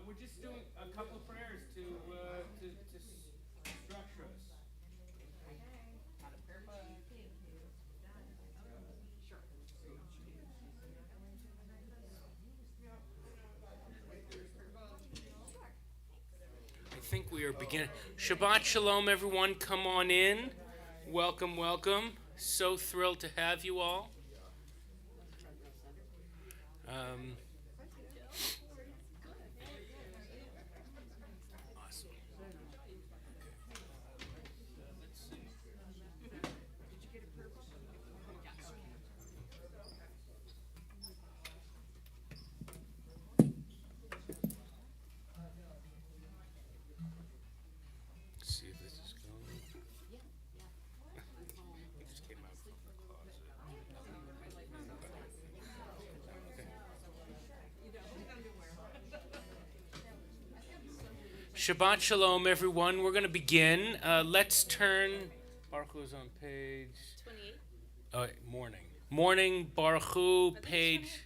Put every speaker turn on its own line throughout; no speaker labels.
We're just doing a couple of prayers to structure us. I think we are beginning. Shabbat Shalom, everyone. Come on in. Welcome, welcome. So thrilled to have you all. Awesome. Let's see if this is going. It just came out from the closet. Shabbat Shalom, everyone. We're going to begin. Let's turn. Baruch Hu's on page
28.
Oh, morning. Morning, Baruch Hu, page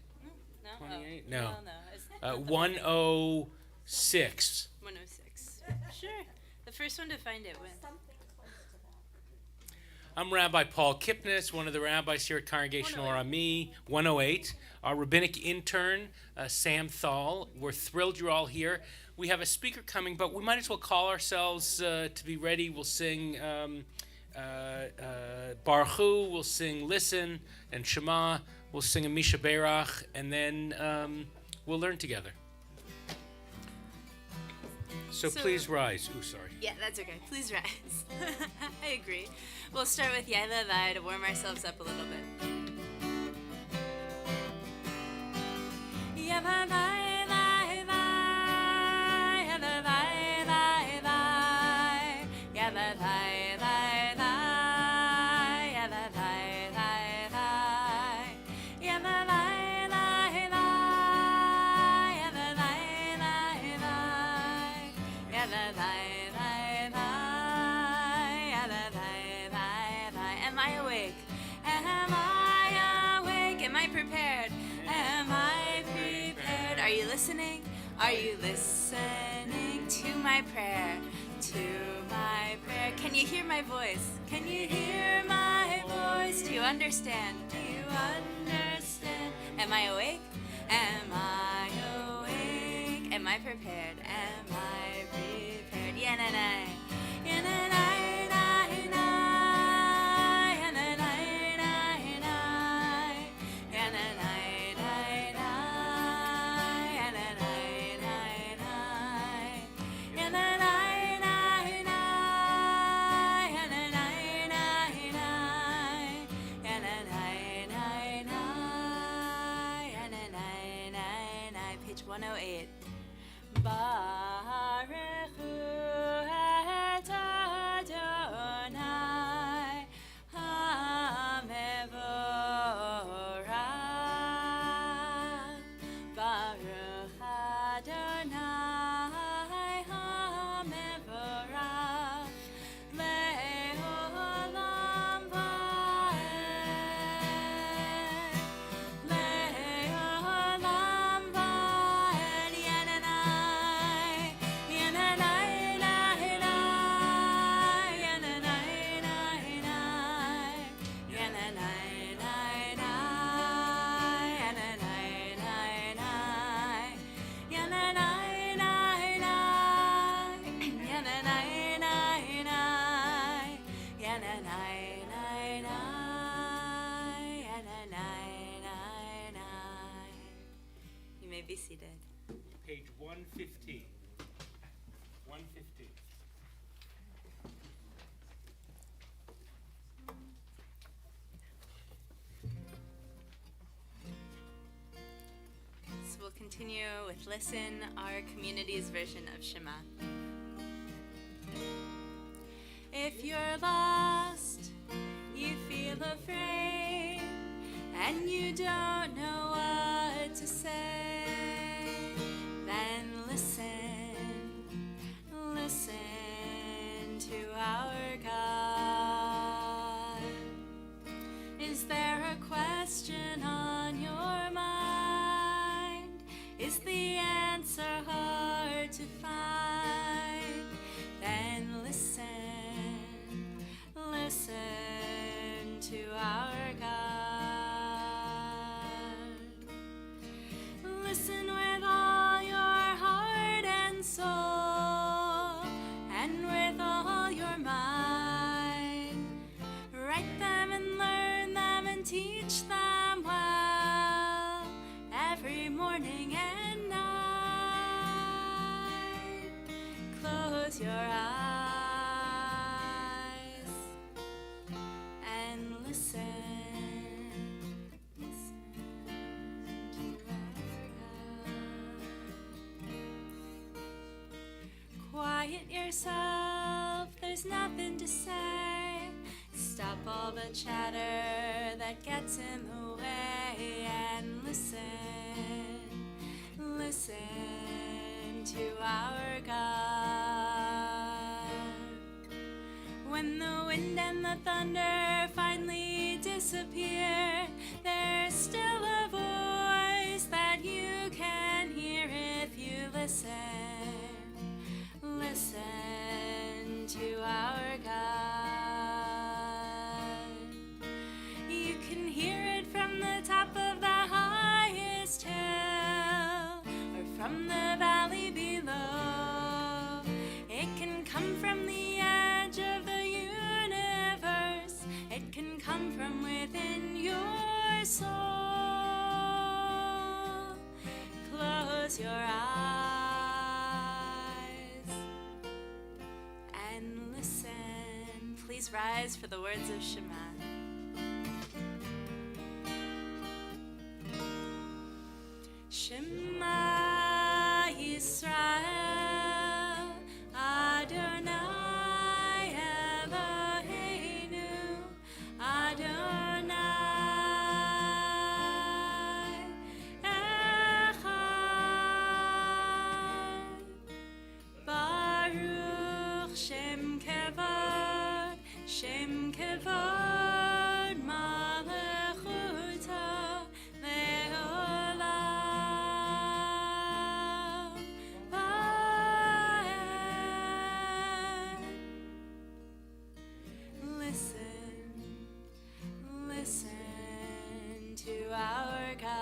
No?
28?
Oh.
No.
It's
106.
106. Sure. The first one to find it wins.
I'm Rabbi Paul Kipnis, one of the rabbis here at Congregational Arami, 108. Our rabbinic intern, Sam Thal. We're thrilled you're all here. We have a speaker coming, but we might as well call ourselves to be ready. We'll sing Baruch Hu, we'll sing Listen, and Shema. We'll sing a Misha Berach, and then we'll learn together. So please rise. Ooh, sorry.
Yeah, that's okay. Please rise. I agree. We'll start with Yai to warm ourselves up a little bit. Are you listening to my prayer? To my prayer. Can you hear my voice? Can you hear my voice? Do you understand? Do you understand? Am I awake? Am I awake? Am I prepared? Am I prepared? Yananai. Yananai. Page 108. Baruch Hu et Adonai HaMevorach. Baruch Adonai HaMevorach Le'olam va'ed. Le'olam va'ed. Yananai. Yananai nai nai. Yananai nai nai. Yananai nai nai. Yananai nai nai. Yananai nai nai. Yananai nai nai. Yananai nai nai. Yananai nai nai. You may be seated.
Page 115. 115.
So we'll continue with Listen, our community's version of Shema. If you're lost, you feel afraid, and you don't know what to say, then listen to our God. Is there a question on your mind? Is the answer hard close your eyes and listen. Quiet yourself, there's nothing to say. Stop all the chatter that gets in the way and listen. Listen to our God. When the wind and the thunder finally disappear, there's still a voice that you can hear if you listen. Listen to our God. You can hear it from the top of the highest hill or from the valley below. It can come from the edge of the universe. It can come from within your soul. Close your eyes and listen. Please rise for the words of Shema. Shema Yisrael, Adonai Eloheinu, Adonai Echad. Baruch Shem Kevod, Shem Kevod Malechuta Le'olam Va'ed. Listen, listen to our God.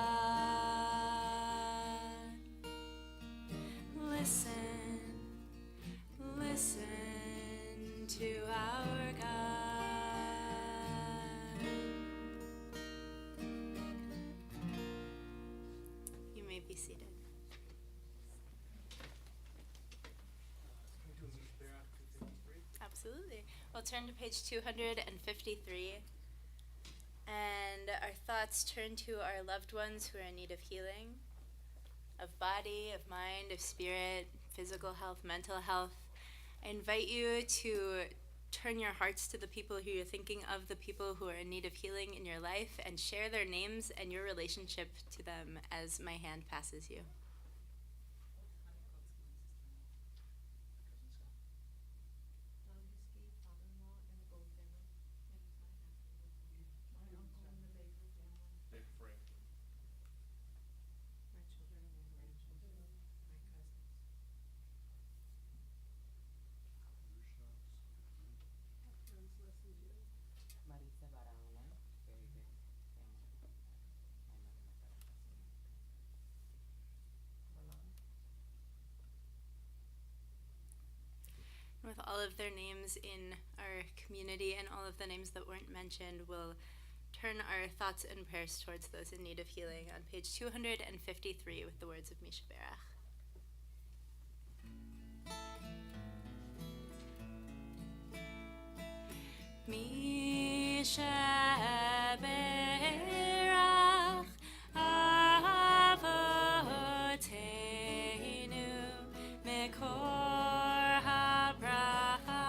Listen, listen to our God. You may be seated. Absolutely. We'll turn to page 253. And our thoughts turn to our loved ones who are in need of healing, of body, of mind, of spirit, physical health, mental health. I invite you to turn your hearts to the people who you're thinking of, the people who are in need of healing in your life, and share their names and your relationship to them as my hand passes you. With all of their names in our community and all of the names that weren't mentioned, we'll turn our thoughts and prayers towards those in need of healing on page 253 with the words of Misha Berach. Misha Berach Avoteinu Mekor HaBracha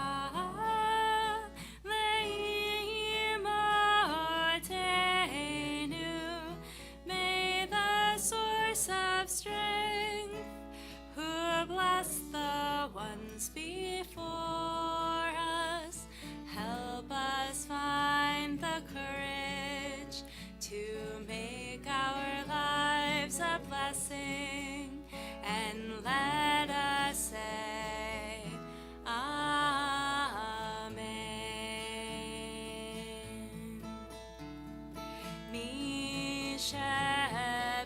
Le'imotenu. May the source of strength, who bless the ones before us, help us find the courage to make our lives a blessing, and let us say Amen. Misha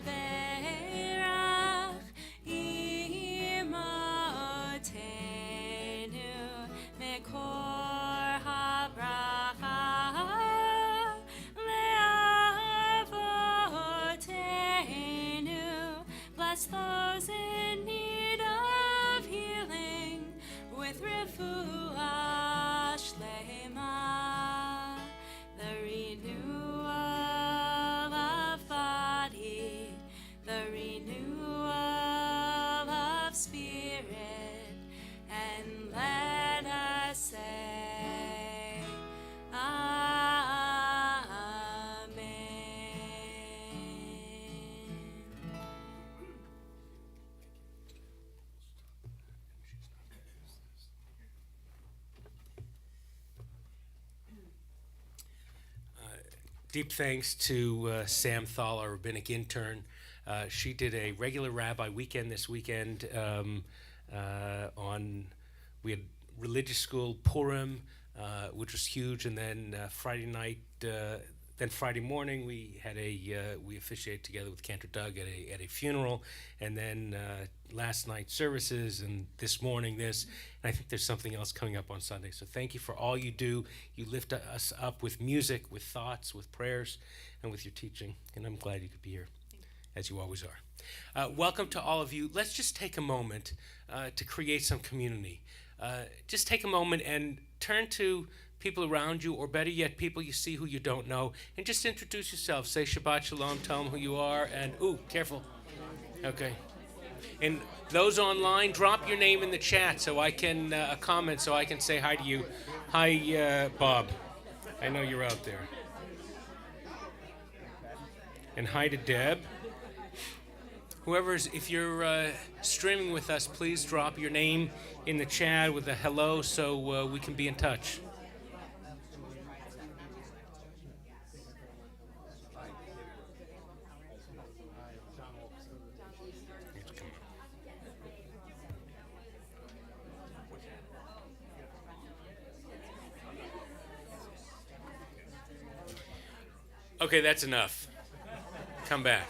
Berach Imotenu
Deep thanks to Sam Thal, our rabbinic intern. She did a regular rabbi weekend this weekend we had religious school, Purim, which was huge, and then Friday night, then Friday morning we had we officiated together with Cantor Doug at a funeral, and then last night services, and this morning this, and I think there's something else coming up on Sunday. So thank you for all you do. You lift us up with music, with thoughts, with prayers, and with your teaching, and I'm glad you could be here, as you always are. Welcome to all of you. Let's just take a moment to create some community. Just take a moment and turn to people around you, or better yet, people you see who you don't know, and just introduce yourself. Say Shabbat Shalom, tell them who you are, and ooh, careful. Okay. And those online, drop your name in the chat so I can, a comment so I can say hi to you. Hi, Bob. I know you're out there. And hi to Deb. If you're streaming with us, please drop your name in the chat with a hello so we can be in touch. Okay, that's enough. Come back.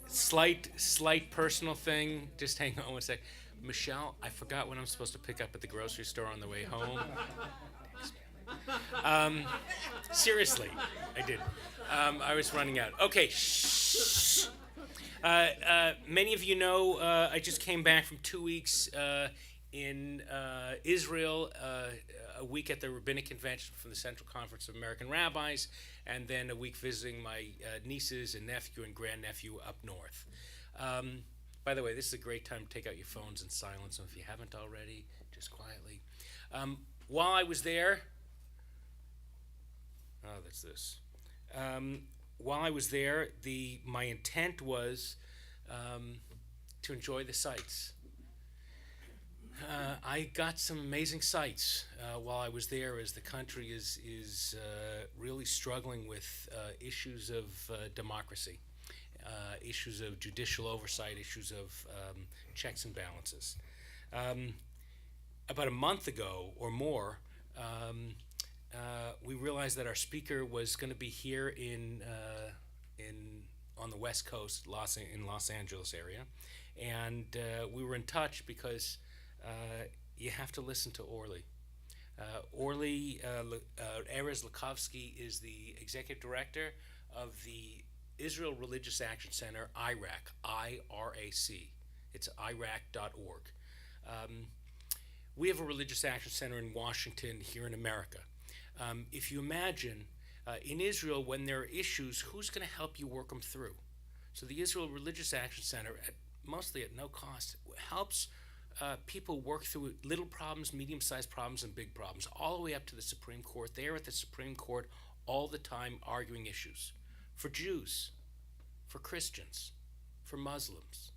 Slight personal thing. Just hang on one sec. Michelle, I forgot what I'm supposed to pick up at the grocery store on the way home. Seriously, I did. I was running out. Okay, shh. Many of you know I just came back from 2 weeks in Israel, a week at the Rabbinic Convention from the Central Conference of American Rabbis, and then a week visiting my nieces and nephew and grandnephew up north. By the way, this is a great time to take out your phones and silence them if you haven't already, just quietly. While I was there, while I was there, my intent was to enjoy the sights. I got some amazing sights while I was there, as the country is really struggling with issues of democracy, issues of judicial oversight, issues of checks and balances. About a month ago or more, we realized that our speaker was going to be here on the West Coast, in Los Angeles area, and we were in touch because you have to listen to Orly. Orly Erez Likhovski is the executive director of the Israel Religious Action Center, IRAC, I-R-A-C. It's IRAC.org. We have a religious action center in Washington, here in America. If you imagine, in Israel, when there are issues, who's going to help you work them through? So the Israel Religious Action Center, mostly at no cost, helps people work through little problems, medium-sized problems, and big problems, all the way up to the Supreme Court. They are at the Supreme Court all the time arguing issues for Jews, for Christians, for Muslims,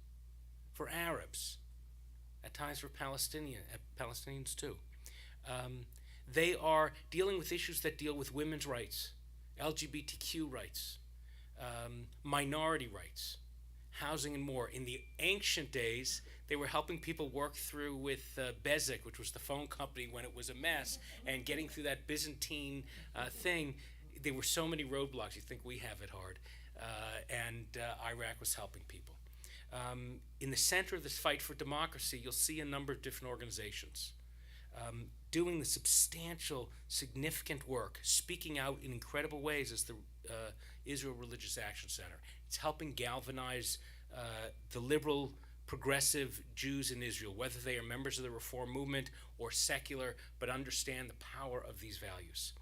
for Arabs, at times for Palestinians too. They are dealing with issues that deal with women's rights, LGBTQ rights, minority rights, housing, and more. In the ancient days, they were helping people work through with Bezik, which was the phone company when it was a mess, and getting through that Byzantine thing. There were so many roadblocks. You think we have it hard. And IRAC was helping people. In the center of this fight for democracy, you'll see a number of different organizations doing the substantial, significant work, speaking out in incredible ways as the Israel Religious Action Center. It's helping galvanize the liberal, progressive Jews in Israel, whether they are members of the Reform movement or secular, but understand the power of these values.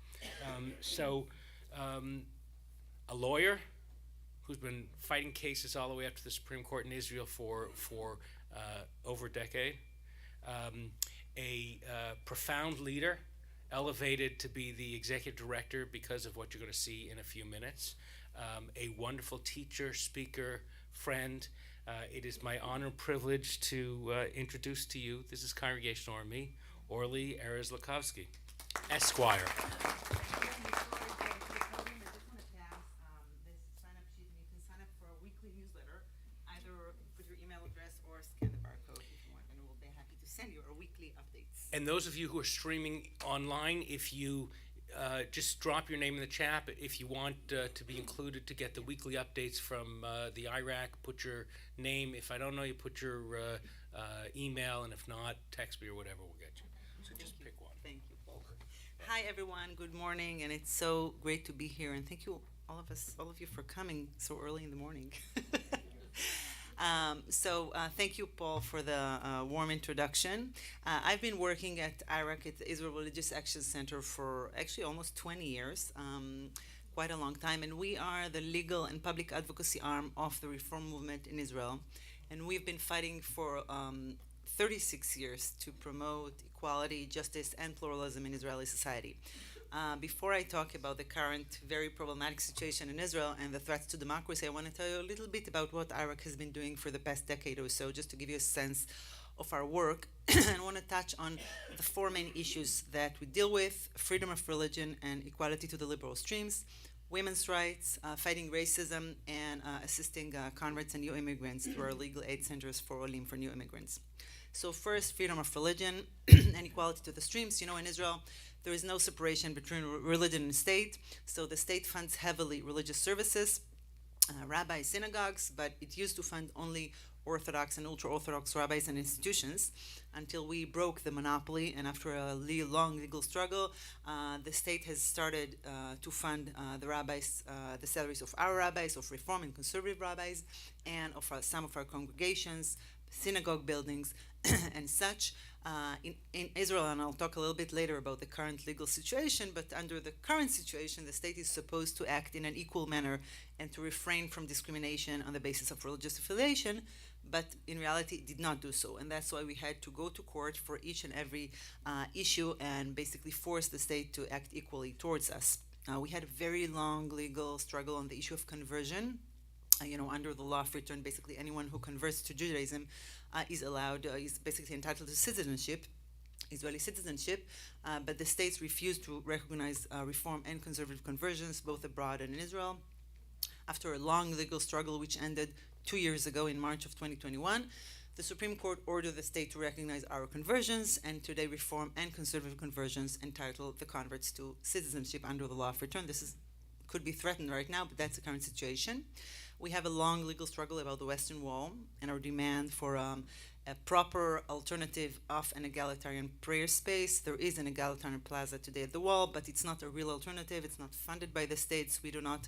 A lawyer who's been fighting cases all the way up to the Supreme Court in Israel for over a decade. A profound leader, elevated to be the executive director because of what you're going to see in a few minutes. A wonderful teacher, speaker, friend. It is my honor and privilege to introduce to you, this is Congregational Army, Orly Erez Likhovski, Esquire. And those of you who are streaming online, if you just drop your name in the chat, if you want to be included to get the weekly updates from the IRAC, put your name. If I don't know you, put your email, and if not, text me or whatever, we'll get you. So just pick one.
Thank you, Paul. Hi, everyone. Good morning, and it's so great to be here. And thank you, all of you, for coming so early in the morning. Thank you, Paul, for the warm introduction. I've been working at IRAC, at the Israel Religious Action Center, for actually almost 20 years, quite a long time. And we are the legal and public advocacy arm of the reform movement in Israel. And we've been fighting for 36 years to promote equality, justice, and pluralism in Israeli society. Before I talk about the current very problematic situation in Israel and the threats to democracy, I want to tell you a little bit about what IRAC has been doing for the past decade or so, just to give you a sense of our work. And I want to touch on the four main issues that we deal with: freedom of religion and equality to the liberal streams, women's rights, fighting racism, and assisting converts and new immigrants through our legal aid centers for Olim, for new immigrants. So first, freedom of religion and equality to the streams. You know, in Israel, there is no separation between religion and state. So the state funds heavily religious services, rabbis, synagogues, but it used to fund only Orthodox and ultra-Orthodox rabbis and institutions until we broke the monopoly. And after a long legal struggle, the state has started to fund the rabbis, the salaries of our rabbis, of Reform and conservative rabbis, and of some of our congregations, synagogue buildings, and such. In Israel, and I'll talk a little bit later about the current legal situation, but under the current situation, the state is supposed to act in an equal manner and to refrain from discrimination on the basis of religious affiliation, but in reality it did not do so. And that's why we had to go to court for each and every issue and basically force the state to act equally towards us. We had a very long legal struggle on the issue of conversion. Under the law of return, basically anyone who converts to Judaism is basically entitled to citizenship, Israeli citizenship, but the states refused to recognize reform and conservative conversions, both abroad and in Israel. After a long legal struggle, which ended 2 years ago in March of 2021, the Supreme Court ordered the state to recognize our conversions, and today reform and conservative conversions entitle the converts to citizenship under the law of return. This could be threatened right now, but that's the current situation. We have a long legal struggle about the Western Wall and our demand for a proper alternative of an egalitarian prayer space. There is an egalitarian plaza today at the Wall, but it's not a real alternative. It's not funded by the states. We do not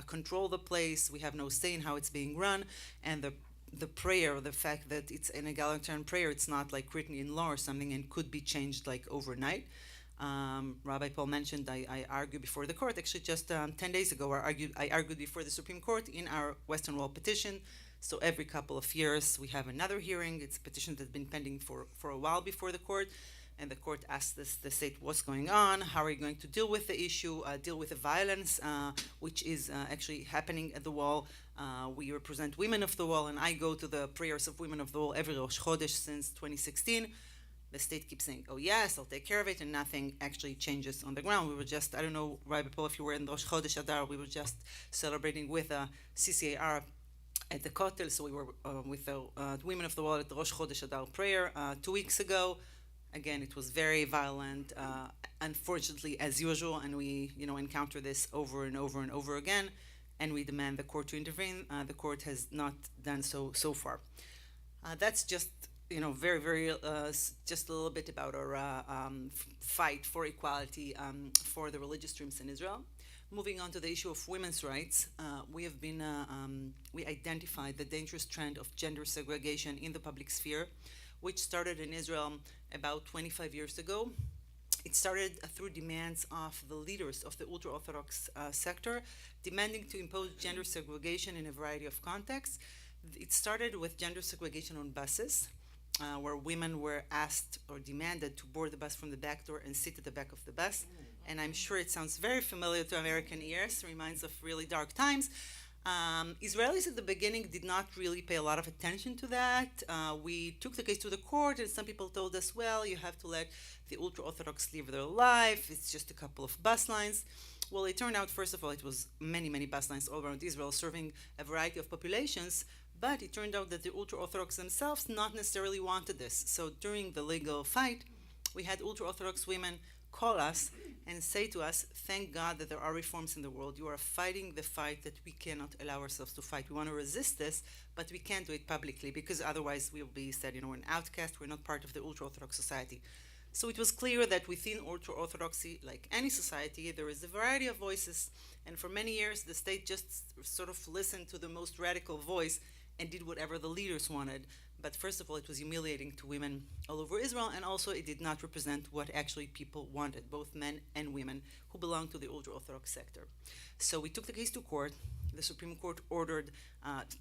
control the place. We have no say in how it's being run. And the prayer, the fact that it's an egalitarian prayer, it's not like written in law or something and could be changed like overnight. Rabbi Paul mentioned I argued before the court. Actually, just 10 days ago, I argued before the Supreme Court in our Western Wall petition. So every couple of years, we have another hearing. It's a petition that's been pending for a while before the court. And the court asked the state what's going on, how are you going to deal with the issue, deal with the violence, which is actually happening at the Wall. We represent Women of the Wall, and I go to the prayers of Women of the Wall every Rosh Chodesh since 2016. The state keeps saying, oh yes, I'll take care of it, and nothing actually changes on the ground. We were just, I don't know, Rabbi Paul, if you were in Rosh Chodesh Adar, we were just celebrating with CCAR at the Kotel, so we were with the Women of the Wall at the Rosh Chodesh Adar prayer 2 weeks ago. Again, it was very violent, unfortunately, as usual, and we encounter this over and over and over again, and we demand the court to intervene. The court has not done so far. That's just very, very, just a little bit about our fight for equality for the religious streams in Israel. Moving on to the issue of women's rights, we identified the dangerous trend of gender segregation in the public sphere, which started in Israel about 25 years ago. It started through demands of the leaders of the ultra-Orthodox sector, demanding to impose gender segregation in a variety of contexts. It started with gender segregation on buses, where women were asked or demanded to board the bus from the back door and sit at the back of the bus. And I'm sure it sounds very familiar to American ears, reminds of really dark times. Israelis at the beginning did not really pay a lot of attention to that. We took the case to the court, and some people told us, well, you have to let the ultra Orthodox live their life. It's just a couple of bus lines. Well, it turned out, first of all, it was many, many bus lines all around Israel serving a variety of populations. But it turned out that the ultra Orthodox themselves not necessarily wanted this. So during the legal fight, we had ultra Orthodox women call us and say to us, thank God that there are reforms in the world. You are fighting the fight that we cannot allow ourselves to fight. We want to resist this, but we can't do it publicly because otherwise we will be said, we're an outcast, we're not part of the ultra-Orthodox society. So it was clear that within ultra-Orthodoxy, like any society, there is a variety of voices. And for many years, the state just sort of listened to the most radical voice and did whatever the leaders wanted. But first of all, it was humiliating to women all over Israel, and also it did not represent what actually people wanted, both men and women who belonged to the ultra-Orthodox sector. So we took the case to court. The Supreme Court ordered,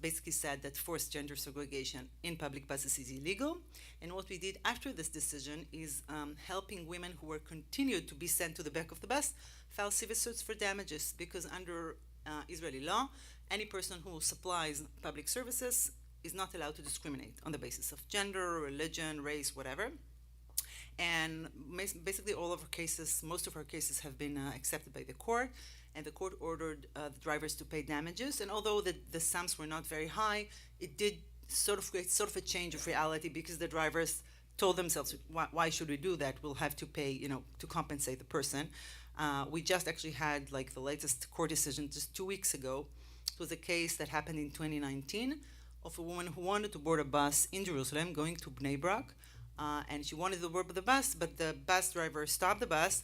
basically said that forced gender segregation in public buses is illegal. And what we did after this decision is helping women who were continued to be sent to the back of the bus file civil suits for damages, because under Israeli law, any person who supplies public services is not allowed to discriminate on the basis of gender, religion, race, whatever. And basically all of our cases, most of our cases have been accepted by the court, and the court ordered the drivers to pay damages. And although the sums were not very high, it did sort of create sort of a change of reality, because the drivers told themselves, why should we do that? We'll have to pay, to compensate the person. We just actually had like the latest court decision just 2 weeks ago. It was a case that happened in 2019 of a woman who wanted to board a bus in Jerusalem going to Bnei Brak, and she wanted to board the bus, but the bus driver stopped the bus,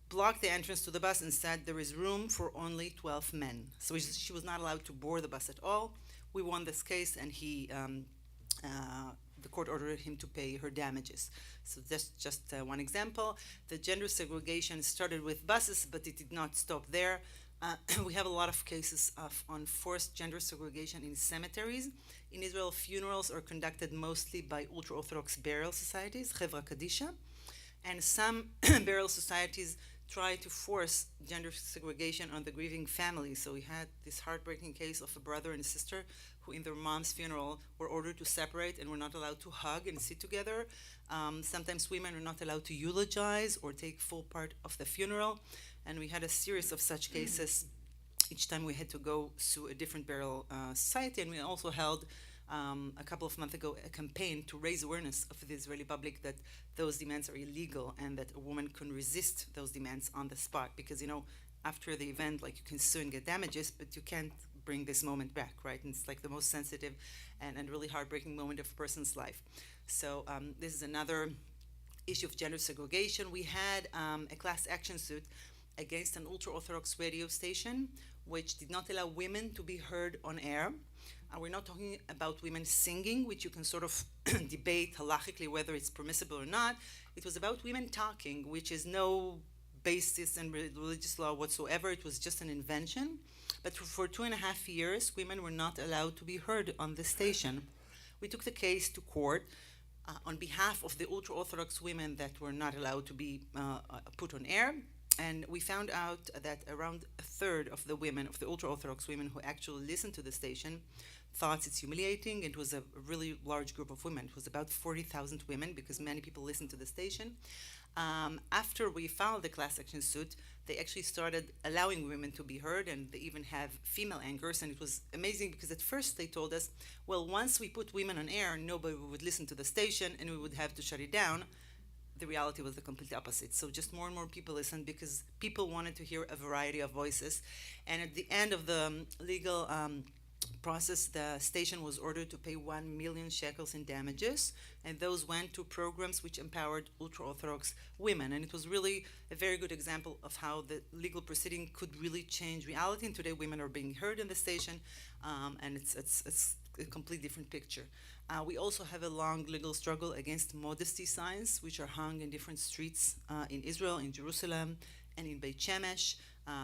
blocked the entrance to the bus, and said there is room for only 12 men. So she was not allowed to board the bus at all. We won this case, and the court ordered him to pay her damages. So that's just one example. The gender segregation started with buses, but it did not stop there. We have a lot of cases on forced gender segregation in cemeteries. In Israel, funerals are conducted mostly by ultra-Orthodox burial societies, Chevra Kadisha, and some burial societies try to force gender segregation on the grieving family. So we had this heartbreaking case of a brother and sister who in their mom's funeral were ordered to separate and were not allowed to hug and sit together. Sometimes women are not allowed to eulogize or take full part of the funeral. And we had a series of such cases. Each time we had to go sue a different burial society, and we also held a couple of months ago a campaign to raise awareness of the Israeli public that those demands are illegal and that a woman can resist those demands on the spot, because after the event, like, you can sue and get damages, but you can't bring this moment back, right? And it's like the most sensitive and really heartbreaking moment of a person's life. So this is another issue of gender segregation. We had a class action suit against an ultra-Orthodox radio station which did not allow women to be heard on air. We're not talking about women singing, which you can sort of debate halachically whether it's permissible or not. It was about women talking, which is no basis in religious law whatsoever. It was just an invention. But for 2.5 years, women were not allowed to be heard on the station. We took the case to court on behalf of the ultra-Orthodox women that were not allowed to be put on air. And we found out that around a third of the women, of the ultra-Orthodox women who actually listened to the station, thought it's humiliating. It was a really large group of women. It was about 40,000 women, because many people listened to the station. After we filed the class action suit, they actually started allowing women to be heard, and they even have female anchors. And it was amazing, because at first they told us, well, once we put women on air, nobody would listen to the station and we would have to shut it down. The reality was the complete opposite. So just more and more people listened, because people wanted to hear a variety of voices. And at the end of the legal process, the station was ordered to pay 1 million shekels in damages, and those went to programs which empowered ultra-Orthodox women. And it was really a very good example of how the legal proceeding could really change reality. And today women are being heard in the station, and it's a completely different picture. We also have a long legal struggle against modesty signs, which are hung in different streets in Israel, in Jerusalem, and in Beit Shemesh.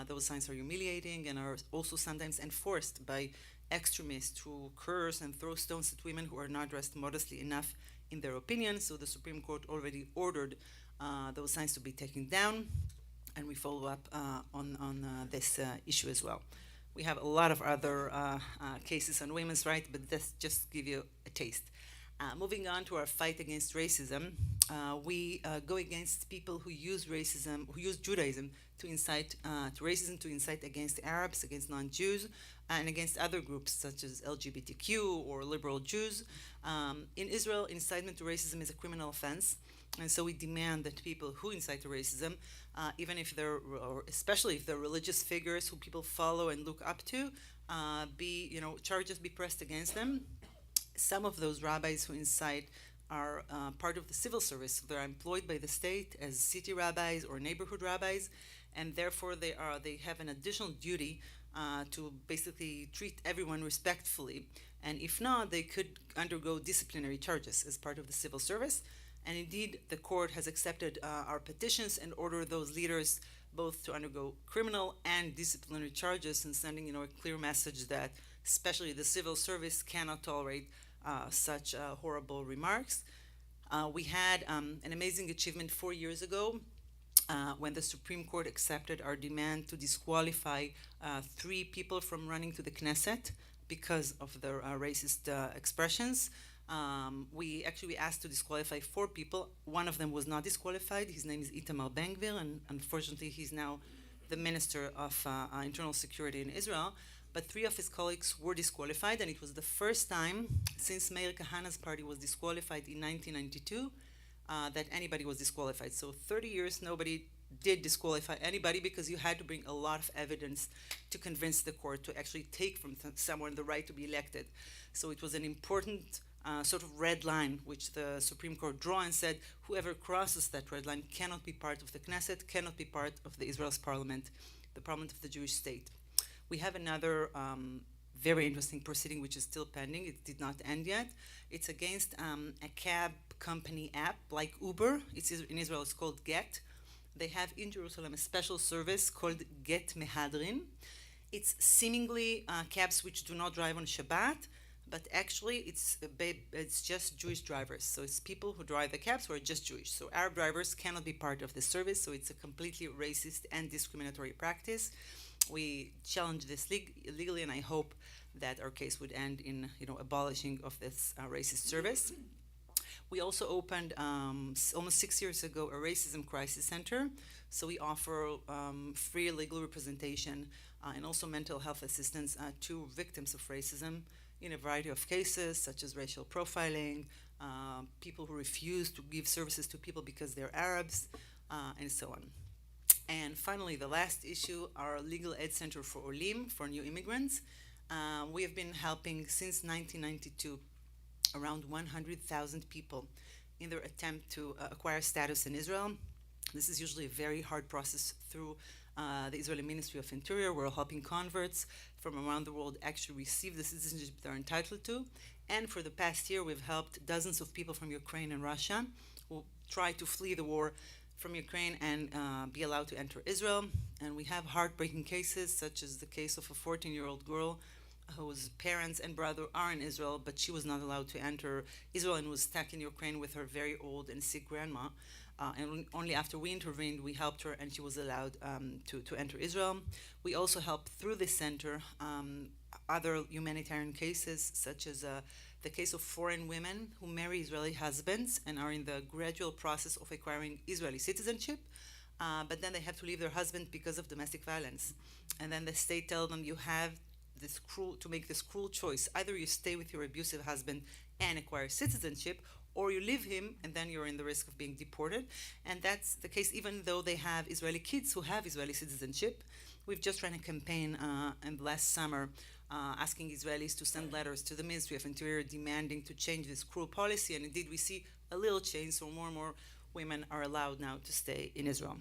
Those signs are humiliating and are also sometimes enforced by extremists who curse and throw stones at women who are not dressed modestly enough in their opinion. So the Supreme Court already ordered those signs to be taken down, and we follow up on this issue as well. We have a lot of other cases on women's rights, but that's just give you a taste. Moving on to our fight against racism, we go against people who use racism, who use Judaism to incite to racism, to incite against Arabs, against non-Jews, and against other groups such as LGBTQ or liberal Jews. In Israel, incitement to racism is a criminal offense, and so we demand that people who incite to racism, even if they're, or especially if they're religious figures who people follow and look up to, charges be pressed against them. Some of those rabbis who incite are part of the civil service. They're employed by the state as city rabbis or neighborhood rabbis, and therefore they have an additional duty to basically treat everyone respectfully. And if not, they could undergo disciplinary charges as part of the civil service. And indeed, the court has accepted our petitions and ordered those leaders both to undergo criminal and disciplinary charges, and sending a clear message that especially the civil service cannot tolerate such horrible remarks. We had an amazing achievement 4 years ago when the Supreme Court accepted our demand to disqualify 3 people from running to the Knesset because of their racist expressions. We actually asked to disqualify 4 people. One of them was not disqualified. His name is Itamar Ben-Gvir, and unfortunately he's now the Minister of Internal Security in Israel. But 3 of his colleagues were disqualified, and it was the first time since Meir Kahana's party was disqualified in 1992 that anybody was disqualified. So 30 years nobody did disqualify anybody, because you had to bring a lot of evidence to convince the court to actually take from someone the right to be elected. So it was an important sort of red line which the Supreme Court drew and said whoever crosses that red line cannot be part of the Knesset, cannot be part of the Israel's parliament, the parliament of the Jewish state. We have another very interesting proceeding which is still pending. It did not end yet. It's against a cab company app like Uber. In Israel it's called Get. They have in Jerusalem a special service called Get Mehadrin. It's seemingly cabs which do not drive on Shabbat, but actually it's just Jewish drivers. So it's people who drive the cabs who are just Jewish. So Arab drivers cannot be part of the service, so it's a completely racist and discriminatory practice. We challenge this legally, and I hope that our case would end in abolishing of this racist service. We also opened almost 6 years ago a racism crisis center. So we offer free legal representation and also mental health assistance to victims of racism in a variety of cases, such as racial profiling, people who refuse to give services to people because they're Arabs, and so on. And finally, the last issue, our legal aid center for Olim, for new immigrants. We have been helping since 1992 around 100,000 people in their attempt to acquire status in Israel. This is usually a very hard process through the Israeli Ministry of Interior. We're helping converts from around the world actually receive the citizenship they're entitled to. And for the past year, we've helped dozens of people from Ukraine and Russia who try to flee the war from Ukraine and be allowed to enter Israel. And we have heartbreaking cases, such as the case of a 14-year-old girl whose parents and brother are in Israel, but she was not allowed to enter Israel and was stuck in Ukraine with her very old and sick grandma. And only after we intervened, we helped her, and she was allowed to enter Israel. We also help through this center other humanitarian cases, such as the case of foreign women who marry Israeli husbands and are in the gradual process of acquiring Israeli citizenship, but then they have to leave their husband because of domestic violence. And then the state tells them you have to make this cruel choice. Either you stay with your abusive husband and acquire citizenship, or you leave him and then you're in the risk of being deported. And that's the case even though they have Israeli kids who have Israeli citizenship. We've just run a campaign in last summer asking Israelis to send letters to the Ministry of Interior demanding to change this cruel policy, and indeed we see a little change, so more and more women are allowed now to stay in Israel.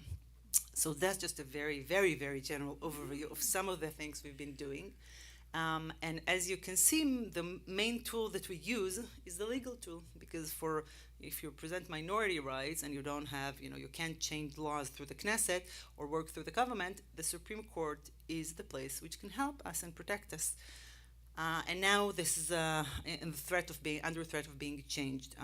So that's just a very, very, very general overview of some of the things we've been doing. And as you can see, the main tool that we use is the legal tool, because if you present minority rights and you don't have, you can't change laws through the Knesset or work through the government, the Supreme Court is the place which can help us and protect us. And now this is under threat of being changed.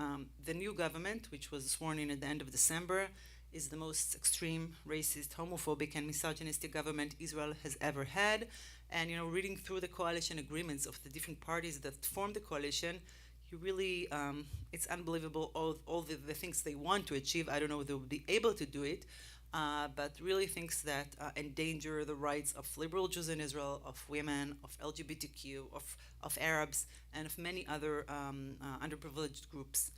The new government, which was sworn in at the end of December, is the most extreme, racist, homophobic, and misogynistic government Israel has ever had. And reading through the coalition agreements of the different parties that form the coalition, you really, it's unbelievable all the things they want to achieve. I don't know if they'll be able to do it, but really things that endanger the rights of liberal Jews in Israel, of women, of LGBTQ, of Arabs, and of many other underprivileged groups.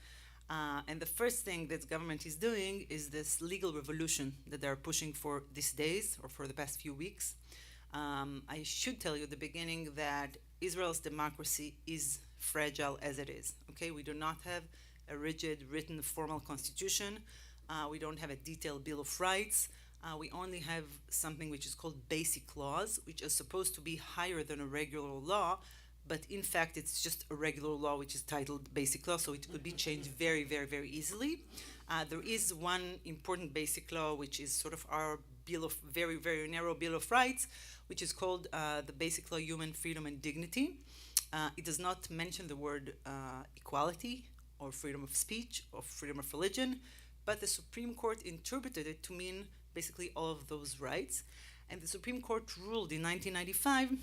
And the first thing that the government is doing is this legal revolution that they're pushing for these days or for the past few weeks. I should tell you at the beginning that Israel's democracy is fragile as it is. Okay, we do not have a rigid, written, formal constitution. We don't have a detailed Bill of Rights. We only have something which is called basic laws, which are supposed to be higher than a regular law, but in fact it's just a regular law which is titled basic law, so it could be changed very, very, very easily. There is one important basic law which is sort of our bill of very, very narrow Bill of Rights, which is called the Basic Law, Human Freedom and Dignity. It does not mention the word equality or freedom of speech or freedom of religion, but the Supreme Court interpreted it to mean basically all of those rights. And the Supreme Court ruled in 1995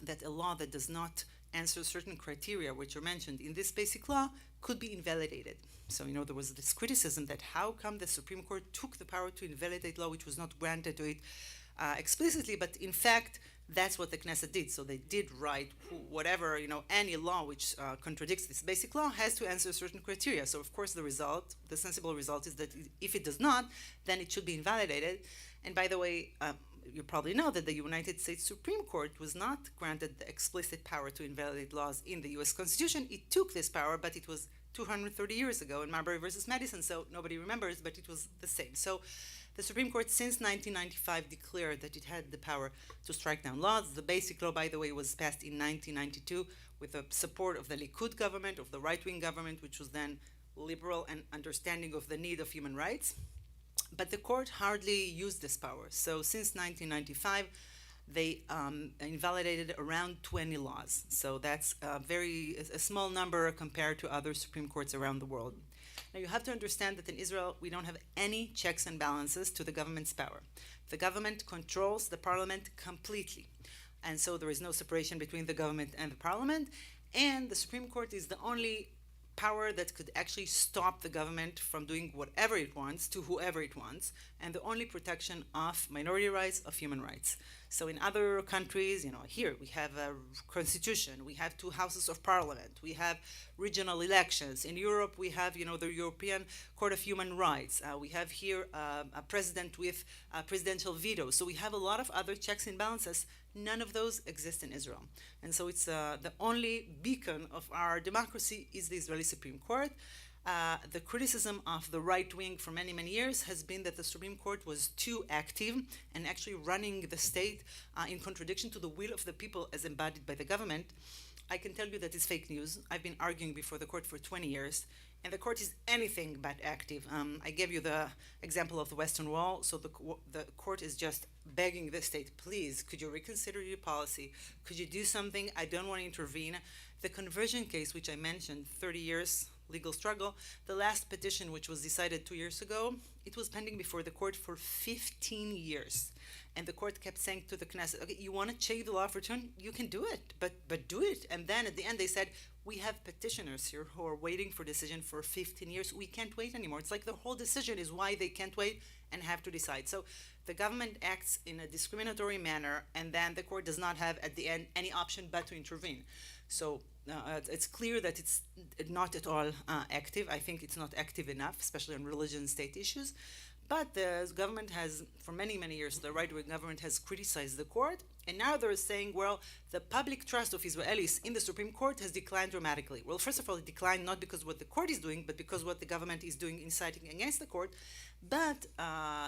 that a law that does not answer certain criteria which are mentioned in this basic law could be invalidated. So, there was this criticism that how come the Supreme Court took the power to invalidate law which was not granted to it explicitly, but in fact, that's what the Knesset did. So they did write whatever, any law which contradicts this basic law has to answer certain criteria. So of course the sensible result is that if it does not, then it should be invalidated. And by the way, you probably know that the United States Supreme Court was not granted the explicit power to invalidate laws in the US Constitution. It took this power, but it was 230 years ago in Marbury versus Madison, so nobody remembers, but it was the same. So the Supreme Court since 1995 declared that it had the power to strike down laws. The basic law, by the way, was passed in 1992 with the support of the Likud government, of the right-wing government, which was then liberal and understanding of the need of human rights. But the court hardly used this power. So since 1995, they invalidated around 20 laws. So that's a small number compared to other Supreme Courts around the world. Now you have to understand that in Israel, we don't have any checks and balances to the government's power. The government controls the parliament completely. And so there is no separation between the government and the parliament. And the Supreme Court is the only power that could actually stop the government from doing whatever it wants to whoever it wants, and the only protection of minority rights, of human rights. So in other countries, here we have a constitution, we have 2 houses of parliament, we have regional elections. In Europe, we have, the European Court of Human Rights. We have here a president with a presidential veto. So we have a lot of other checks and balances. None of those exist in Israel. And so it's the only beacon of our democracy is the Israeli Supreme Court. The criticism of the right wing for many, many years has been that the Supreme Court was too active and actually running the state in contradiction to the will of the people as embodied by the government. I can tell you that it's fake news. I've been arguing before the court for 20 years, and the court is anything but active. I gave you the example of the Western Wall. So the court is just begging the state, please, could you reconsider your policy? Could you do something? I don't want to intervene. The conversion case, which I mentioned, 30 years legal struggle, the last petition, which was decided 2 years ago, it was pending before the court for 15 years. And the court kept saying to the Knesset, okay, you want to change the law of return? You can do it, but do it. And then at the end they said, we have petitioners here who are waiting for decision for 15 years. We can't wait anymore. It's like the whole decision is why they can't wait and have to decide. So the government acts in a discriminatory manner, and then the court does not have at the end any option but to intervene. So it's clear that it's not at all active. I think it's not active enough, especially on religion and state issues. But the government has, for many, many years, the right-wing government has criticized the court, and now they're saying, well, the public trust of Israelis in the Supreme Court has declined dramatically. Well, first of all, it declined not because what the court is doing, but because what the government is doing inciting against the court. But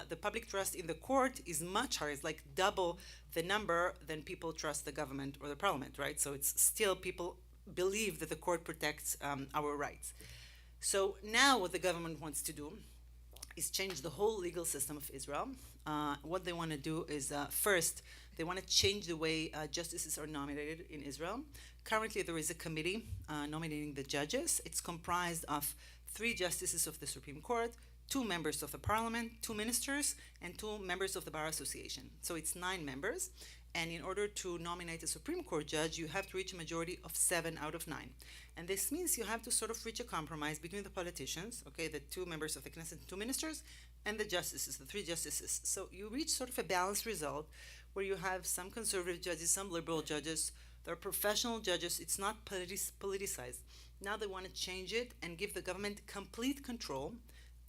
the public trust in the court is much higher. It's like double the number than people trust the government or the parliament, right? So it's still people believe that the court protects our rights. So now what the government wants to do is change the whole legal system of Israel. What they want to do is, first, they want to change the way justices are nominated in Israel. Currently, there is a committee nominating the judges. It's comprised of 3 justices of the Supreme Court, 2 members of the parliament, 2 ministers, and 2 members of the Bar Association. So it's 9 members. And in order to nominate a Supreme Court judge, you have to reach a majority of 7 out of 9. And this means you have to sort of reach a compromise between the politicians, okay, the 2 members of the Knesset, 2 ministers, and the justices, the 3 justices. So you reach sort of a balanced result where you have some conservative judges, some liberal judges. They're professional judges. It's not politicized. Now they want to change it and give the government complete control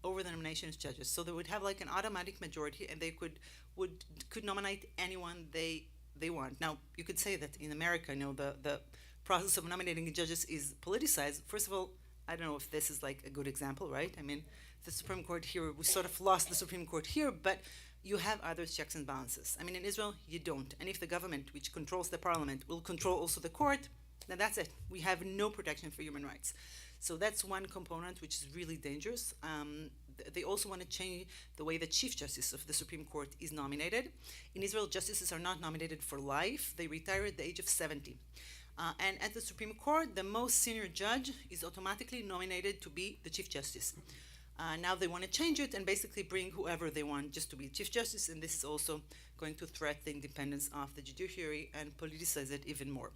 over the nomination of judges. So they would have like an automatic majority, and they could nominate anyone they want. Now you could say that in America, the process of nominating judges is politicized. First of all, I don't know if this is like a good example, right? I mean, the Supreme Court here, we sort of lost the Supreme Court here, but you have other checks and balances. I mean, in Israel, you don't. And if the government, which controls the parliament, will control also the court, then that's it. We have no protection for human rights. So that's one component which is really dangerous. They also want to change the way the Chief Justice of the Supreme Court is nominated. In Israel, justices are not nominated for life. They retire at the age of 70. And at the Supreme Court, the most senior judge is automatically nominated to be the Chief Justice. Now they want to change it and basically bring whoever they want just to be Chief Justice, and this is also going to threaten the independence of the judiciary and politicize it even more.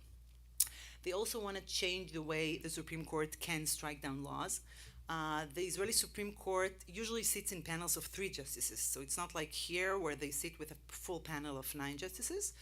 They also want to change the way the Supreme Court can strike down laws. The Israeli Supreme Court usually sits in panels of 3 justices, so it's not like here where they sit with a full panel of 9 justices.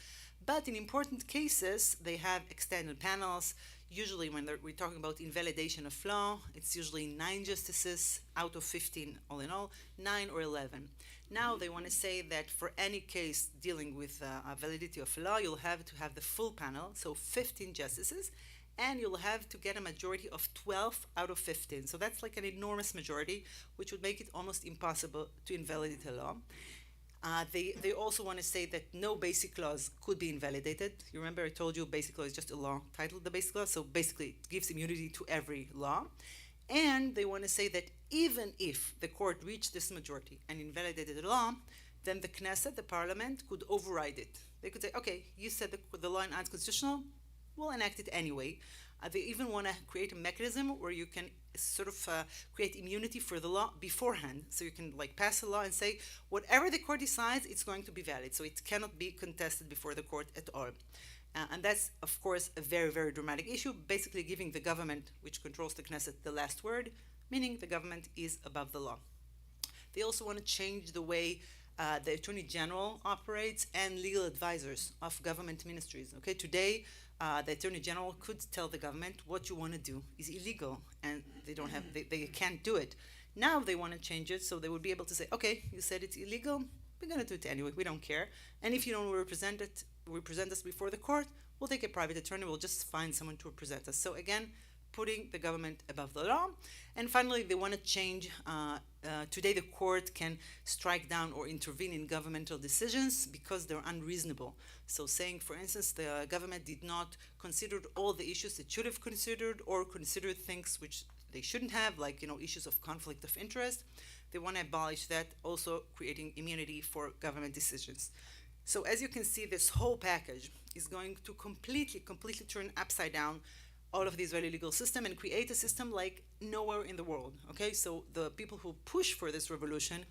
But in important cases, they have extended panels. Usually when we're talking about invalidation of law, it's usually 9 justices out of 15 all in all, 9 or 11. Now they want to say that for any case dealing with validity of law, you'll have to have the full panel, so 15 justices, and you'll have to get a majority of 12 out of 15. So that's like an enormous majority, which would make it almost impossible to invalidate a law. They also want to say that no basic laws could be invalidated. You remember I told you basic law is just a law titled the basic law, so basically it gives immunity to every law. And they want to say that even if the court reached this majority and invalidated the law, then the Knesset, the parliament, could override it. They could say, okay, you said the law is unconstitutional, we'll enact it anyway. They even want to create a mechanism where you can sort of create immunity for the law beforehand. So you can like pass a law and say, whatever the court decides, it's going to be valid. So it cannot be contested before the court at all. And that's, of course, a very, very dramatic issue, basically giving the government, which controls the Knesset, the last word, meaning the government is above the law. They also want to change the way the Attorney General operates and legal advisors of government ministries. Okay, today, the Attorney General could tell the government what you want to do is illegal, and they can't do it. Now they want to change it so they would be able to say, okay, you said it's illegal, we're going to do it anyway, we don't care. And if you don't represent us before the court, we'll take a private attorney, we'll just find someone to represent us. So again, putting the government above the law. And finally, they want to change, today the court can strike down or intervene in governmental decisions because they're unreasonable. So saying, for instance, the government did not consider all the issues it should have considered, or considered things which they shouldn't have, like, issues of conflict of interest. They want to abolish that, also creating immunity for government decisions. So as you can see, this whole package is going to completely turn upside down all of the Israeli legal system and create a system like nowhere in the world. Okay, so the people who push for this revolution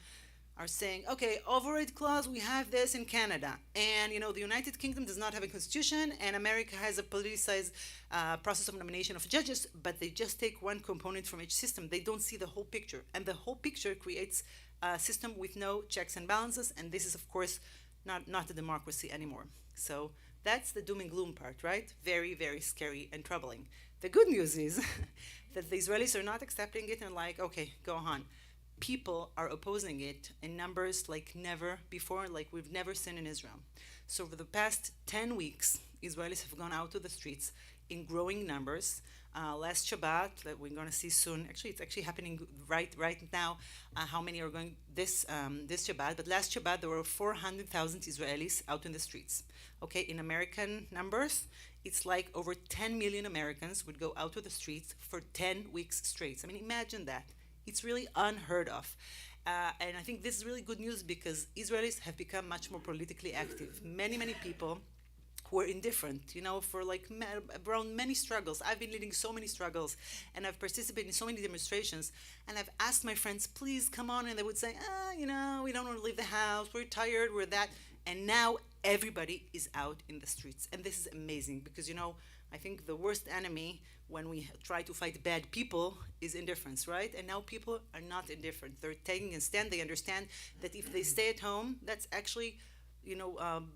are saying, okay, override clause, we have this in Canada, and the United Kingdom does not have a constitution, and America has a politicized process of nomination of judges, but they just take one component from each system. They don't see the whole picture, and the whole picture creates a system with no checks and balances, and this is, of course, not a democracy anymore. So that's the doom and gloom part, right? Very, very scary and troubling. The good news is that the Israelis are not accepting it and like, okay, go on. People are opposing it in numbers like never before, like we've never seen in Israel. So for the past 10 weeks, Israelis have gone out to the streets in growing numbers. Last Shabbat, that we're going to see soon, actually it's actually happening right now, how many are going this Shabbat, but last Shabbat there were 400,000 Israelis out in the streets. Okay, in American numbers, it's like over 10 million Americans would go out to the streets for 10 weeks straight. I mean, imagine that. It's really unheard of. And I think this is really good news because Israelis have become much more politically active. Many people who are indifferent, for like around many struggles. I've been leading so many struggles, and I've participated in so many demonstrations, and I've asked my friends, please come on, and they would say, we don't want to leave the house, we're tired, we're that. And now everybody is out in the streets. And this is amazing because, I think the worst enemy when we try to fight bad people is indifference, right? And now people are not indifferent. They're taking a stand. They understand that if they stay at home, that's actually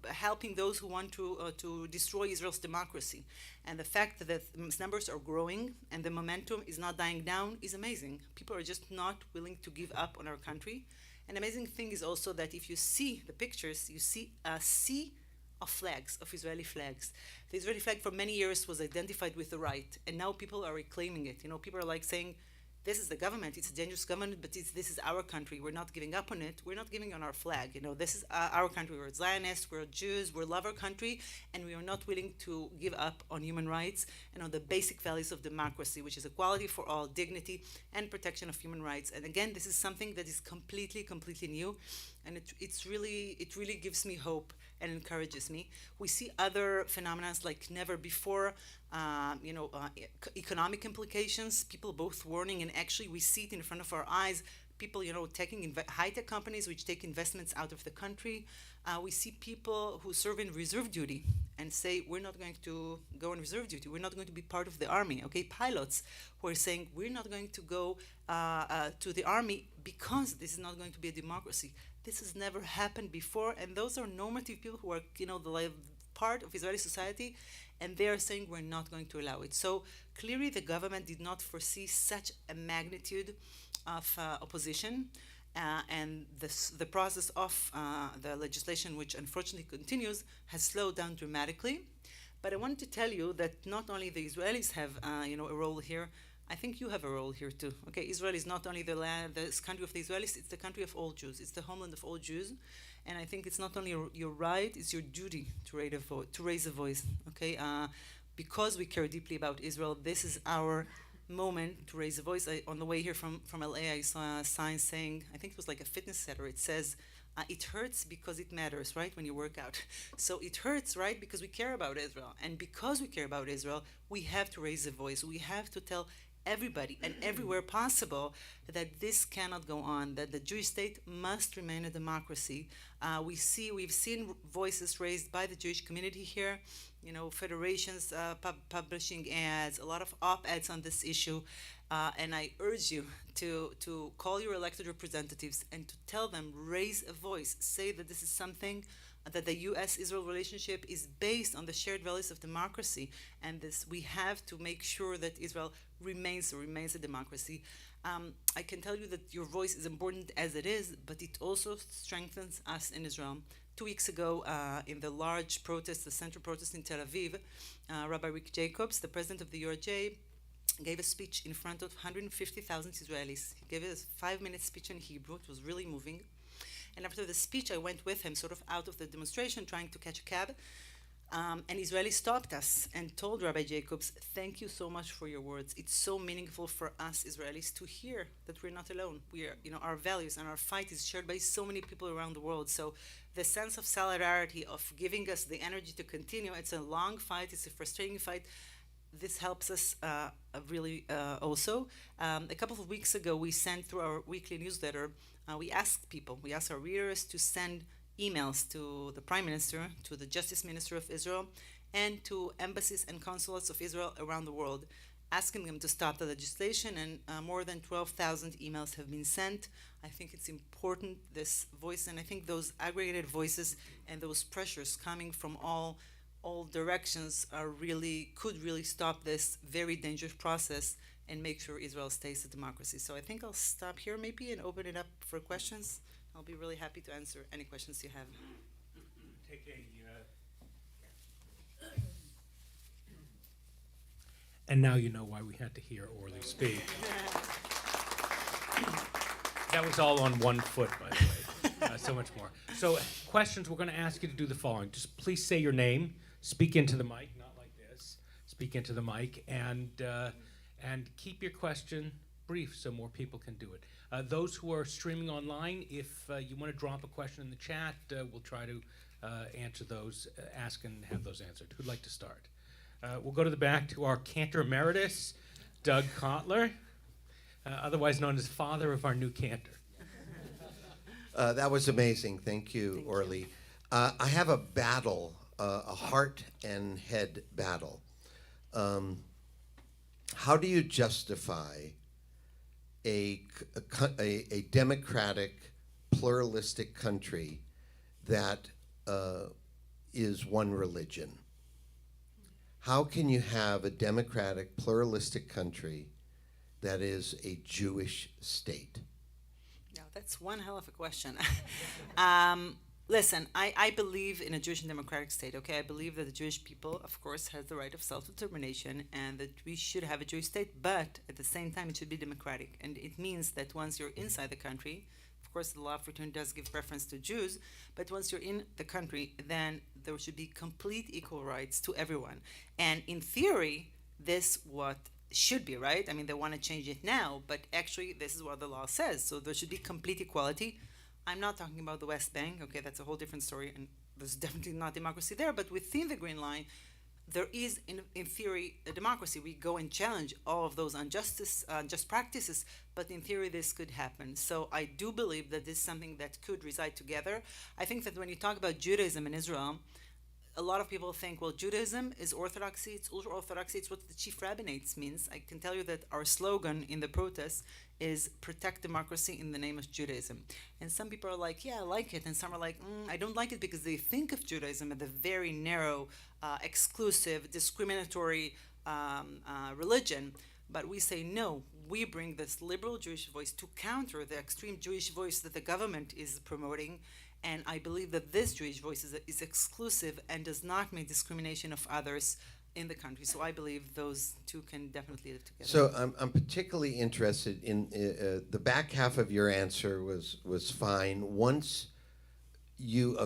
helping those who want to destroy Israel's democracy. And the fact that these numbers are growing and the momentum is not dying down is amazing. People are just not willing to give up on our country. An amazing thing is also that if you see the pictures, you see a sea of flags, of Israeli flags. The Israeli flag for many years was identified with the right, and now people are reclaiming it. People are like saying, this is the government, it's a dangerous government, but this is our country. We're not giving up on it. We're not giving on our flag. This is our country. We're Zionists, we're Jews, we love our country, and we are not willing to give up on human rights and on the basic values of democracy, which is equality for all, dignity, and protection of human rights. And again, this is something that is completely, completely new, and it really gives me hope and encourages me. We see other phenomena like never before, economic implications, people both warning, and actually we see it in front of our eyes, people, taking high-tech companies which take investments out of the country. We see people who serve in reserve duty and say, we're not going to go on reserve duty, we're not going to be part of the army, okay? Pilots who are saying, we're not going to go to the army because this is not going to be a democracy. This has never happened before, and those are normative people who are, the part of Israeli society, and they are saying we're not going to allow it. So clearly the government did not foresee such a magnitude of opposition, and the process of the legislation, which unfortunately continues, has slowed down dramatically. But I wanted to tell you that not only the Israelis have a role here, I think you have a role here too. Okay, Israel is not only the country of the Israelis, it's the country of all Jews. It's the homeland of all Jews. And I think it's not only your right, it's your duty to raise a voice. Okay, because we care deeply about Israel, this is our moment to raise a voice. On the way here from LA, I saw a sign saying, I think it was like a fitness center. It says, it hurts because it matters, right, when you work out. So it hurts, right, because we care about Israel. And because we care about Israel, we have to raise a voice. We have to tell everybody and everywhere possible that this cannot go on, that the Jewish state must remain a democracy. We've seen voices raised by the Jewish community here, federations publishing ads, a lot of op-eds on this issue, and I urge you to call your elected representatives and to tell them, raise a voice, say that this is something that the U.S.-Israel relationship is based on the shared values of democracy, and this we have to make sure that Israel remains a democracy. I can tell you that your voice is important as it is, but it also strengthens us in Israel. 2 weeks ago, in the large protest, the central protest in Tel Aviv, Rabbi Rick Jacobs, the president of the URJ, gave a speech in front of 150,000 Israelis. He gave a 5-minute speech in Hebrew. It was really moving. And after the speech, I went with him sort of out of the demonstration, trying to catch a cab. And Israelis stopped us and told Rabbi Jacobs, thank you so much for your words. It's so meaningful for us Israelis to hear that we're not alone. We are, our values and our fight is shared by so many people around the world. So the sense of solidarity, of giving us the energy to continue, it's a long fight, it's a frustrating fight. This helps us really also. A couple of weeks ago, we sent through our weekly newsletter, we asked our readers to send emails to the Prime Minister, to the Justice Minister of Israel, and to embassies and consulates of Israel around the world, asking them to stop the legislation, and more than 12,000 emails have been sent. I think it's important, this voice, and I think those aggregated voices and those pressures coming from all directions could really stop this very dangerous process and make sure Israel stays a democracy. So I think I'll stop here maybe and open it up for questions. I'll be really happy to answer any questions you have.
And now you know why we had to hear Orly speak. That was all on one foot, by the way. So much more. So questions, we're going to ask you to do the following. Just please say your name, speak into the mic, not like this, speak into the mic, and keep your question brief so more people can do it. Those who are streaming online, if you want to drop a question in the chat, we'll try to answer those, ask and have those answered. Who'd like to start? We'll go to the back to our cantor emeritus, Doug Kotler, otherwise known as father of our new cantor.
That was amazing. Thank you, Orly. I have a battle, a heart and head battle. How do you justify a democratic, pluralistic country that is one religion? How can you have a democratic, pluralistic country that is a Jewish state?
Yeah, that's one hell of a question. Listen, I believe in a Jewish and democratic state, okay? I believe that the Jewish people, of course, has the right of self-determination and that we should have a Jewish state, but at the same time, it should be democratic. And it means that once you're inside the country, of course, the law of return does give preference to Jews, but once you're in the country, then there should be complete equal rights to everyone. And in theory, this what should be, right? I mean, they want to change it now, but actually, this is what the law says. So there should be complete equality. I'm not talking about the West Bank, okay, that's a whole different story, and there's definitely not democracy there, but within the Green Line, there is, in theory, a democracy. We go and challenge all of those unjust practices, but in theory, this could happen. So I do believe that this is something that could reside together. I think that when you talk about Judaism in Israel, a lot of people think, well, Judaism is orthodoxy, it's ultra-orthodoxy, it's what the chief rabbinate means. I can tell you that our slogan in the protests is protect democracy in the name of Judaism. And some people are like, yeah, I like it. And some are like, I don't like it because they think of Judaism as a very narrow, exclusive, discriminatory religion. But we say, no, we bring this liberal Jewish voice to counter the extreme Jewish voice that the government is promoting. And I believe that this Jewish voice is exclusive and does not make discrimination of others in the country. So I believe those two can definitely live together.
So I'm particularly interested in the back half of your answer was fine. Once you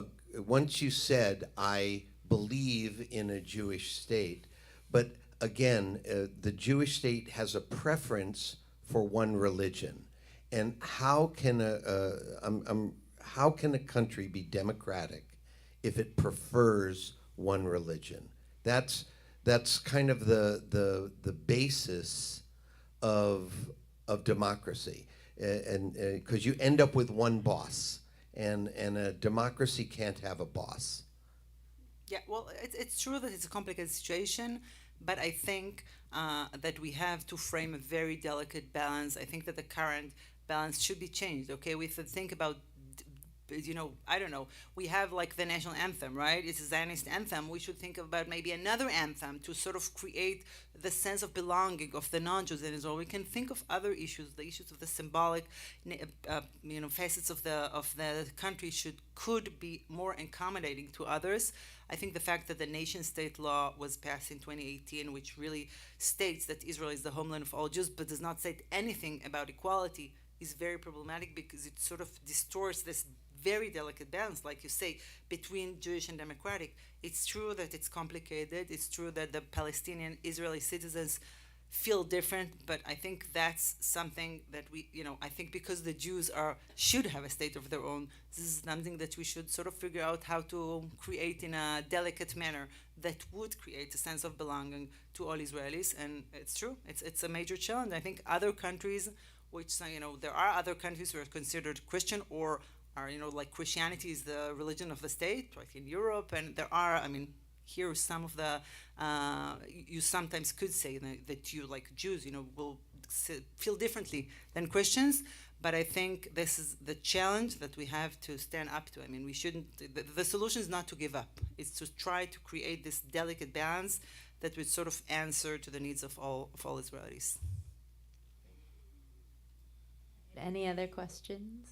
said, I believe in a Jewish state, but again, the Jewish state has a preference for one religion. And how can how can a country be democratic if it prefers one religion? That's kind of the basis of democracy, and because you end up with one boss, and a democracy can't have a boss.
Yeah, well, it's true that it's a complicated situation, but I think that we have to frame a very delicate balance. I think that the current balance should be changed. Okay, we have to think about, I don't know, we have like the national anthem, right? It's a Zionist anthem. We should think about maybe another anthem to sort of create the sense of belonging of the non-Jews in Israel. We can think of other issues, the issues of the symbolic, facets of the country could be more accommodating to others. I think the fact that the nation-state law was passed in 2018, which really states that Israel is the homeland of all Jews, but does not say anything about equality, is very problematic because it sort of distorts this very delicate balance, like you say, between Jewish and democratic. It's true that it's complicated. It's true that the Palestinian Israeli citizens feel different, but I think that's something that I think because the Jews should have a state of their own, this is something that we should sort of figure out how to create in a delicate manner that would create a sense of belonging to all Israelis. And it's true, it's a major challenge. I think other countries, which there are other countries who are considered Christian or are like Christianity is the religion of the state, like in Europe, and there are, here are some of the you sometimes could say that you, like Jews, will feel differently than Christians, but I think this is the challenge that we have to stand up to. We shouldn't, the solution is not to give up. It's to try to create this delicate balance that would sort of answer to the needs of all Israelis.
Any other questions?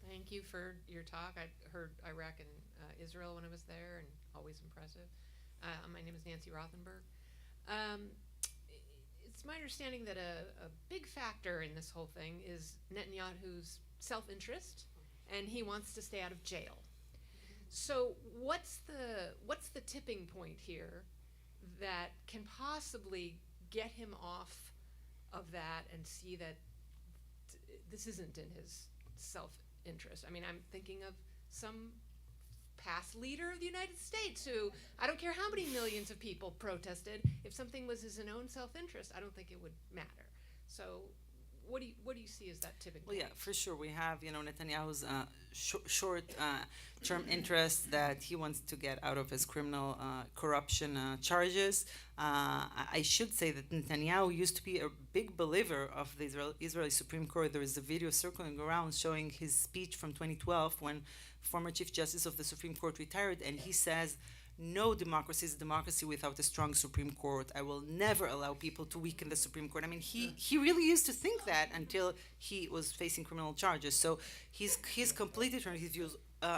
Thank you for your talk. I heard IRAC and Israel when I was there, and always impressive. My name is Nancy Rothenberg. It's my understanding that a big factor in this whole thing is Netanyahu's self-interest, and he wants to stay out of jail. So what's the tipping point here that can possibly get him off of that and see that this isn't in his self-interest? I'm thinking of some past leader of the United States who, I don't care how many millions of people protested, if something was his own self-interest, I don't think it would matter. So what do you see as that tipping
Well,
point?
yeah, for sure. We have, Netanyahu's short-term interest that he wants to get out of his criminal corruption charges. I should say that Netanyahu used to be a big believer of the Israeli Supreme Court. There is a video circling around showing his speech from 2012 when former Chief Justice of the Supreme Court retired, and he says, no democracy is a democracy without a strong Supreme Court. I will never allow people to weaken the Supreme Court. I mean, he really used to think that until he was facing criminal charges. So he's completely turned his views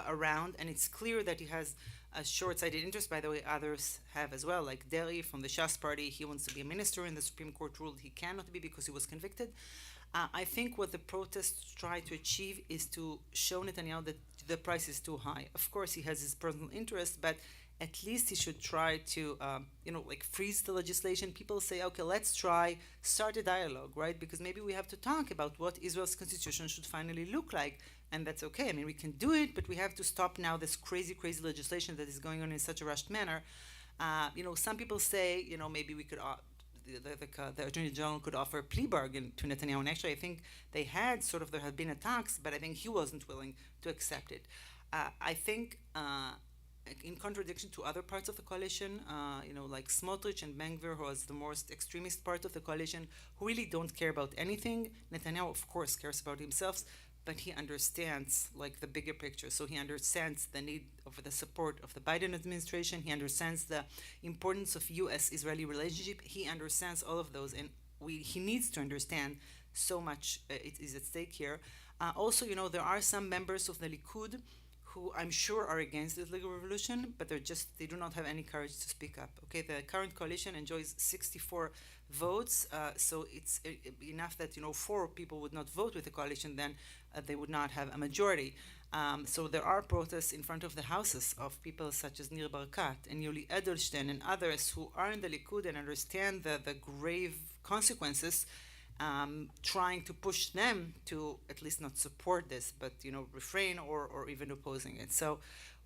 around, and it's clear that he has a short-sighted interest. By the way, others have as well, like Deri from the Shas party. He wants to be a minister, and the Supreme Court ruled he cannot be because he was convicted. I think what the protests try to achieve is to show Netanyahu that the price is too high. Of course, he has his personal interest, but at least he should try to, freeze the legislation. People say, okay, let's start a dialogue, right? Because maybe we have to talk about what Israel's constitution should finally look like, and that's okay. I mean, we can do it, but we have to stop now this crazy, crazy legislation that is going on in such a rushed manner. Some people say, maybe we could, the Attorney General could offer a plea bargain to Netanyahu, and actually I think there had been attacks, but I think he wasn't willing to accept it. I think in contradiction to other parts of the coalition, like Smotrich and Ben-Gvir, who is the most extremist part of the coalition, who really don't care about anything. Netanyahu, of course, cares about himself, but he understands the bigger picture. So he understands the need of the support of the Biden administration. He understands the importance of U.S.-Israeli relationship. He understands all of those, and he needs to understand so much it is at stake here. Also, there are some members of the Likud who I'm sure are against this legal revolution, but they do not have any courage to speak up. Okay, the current coalition enjoys 64 votes, so it's enough that 4 people would not vote with the coalition, then they would not have a majority. So there are protests in front of the houses of people such as Nir Barkat and Yuli Edelstein and others who are in the Likud and understand the grave consequences, trying to push them to at least not support this, but refrain or even opposing it. So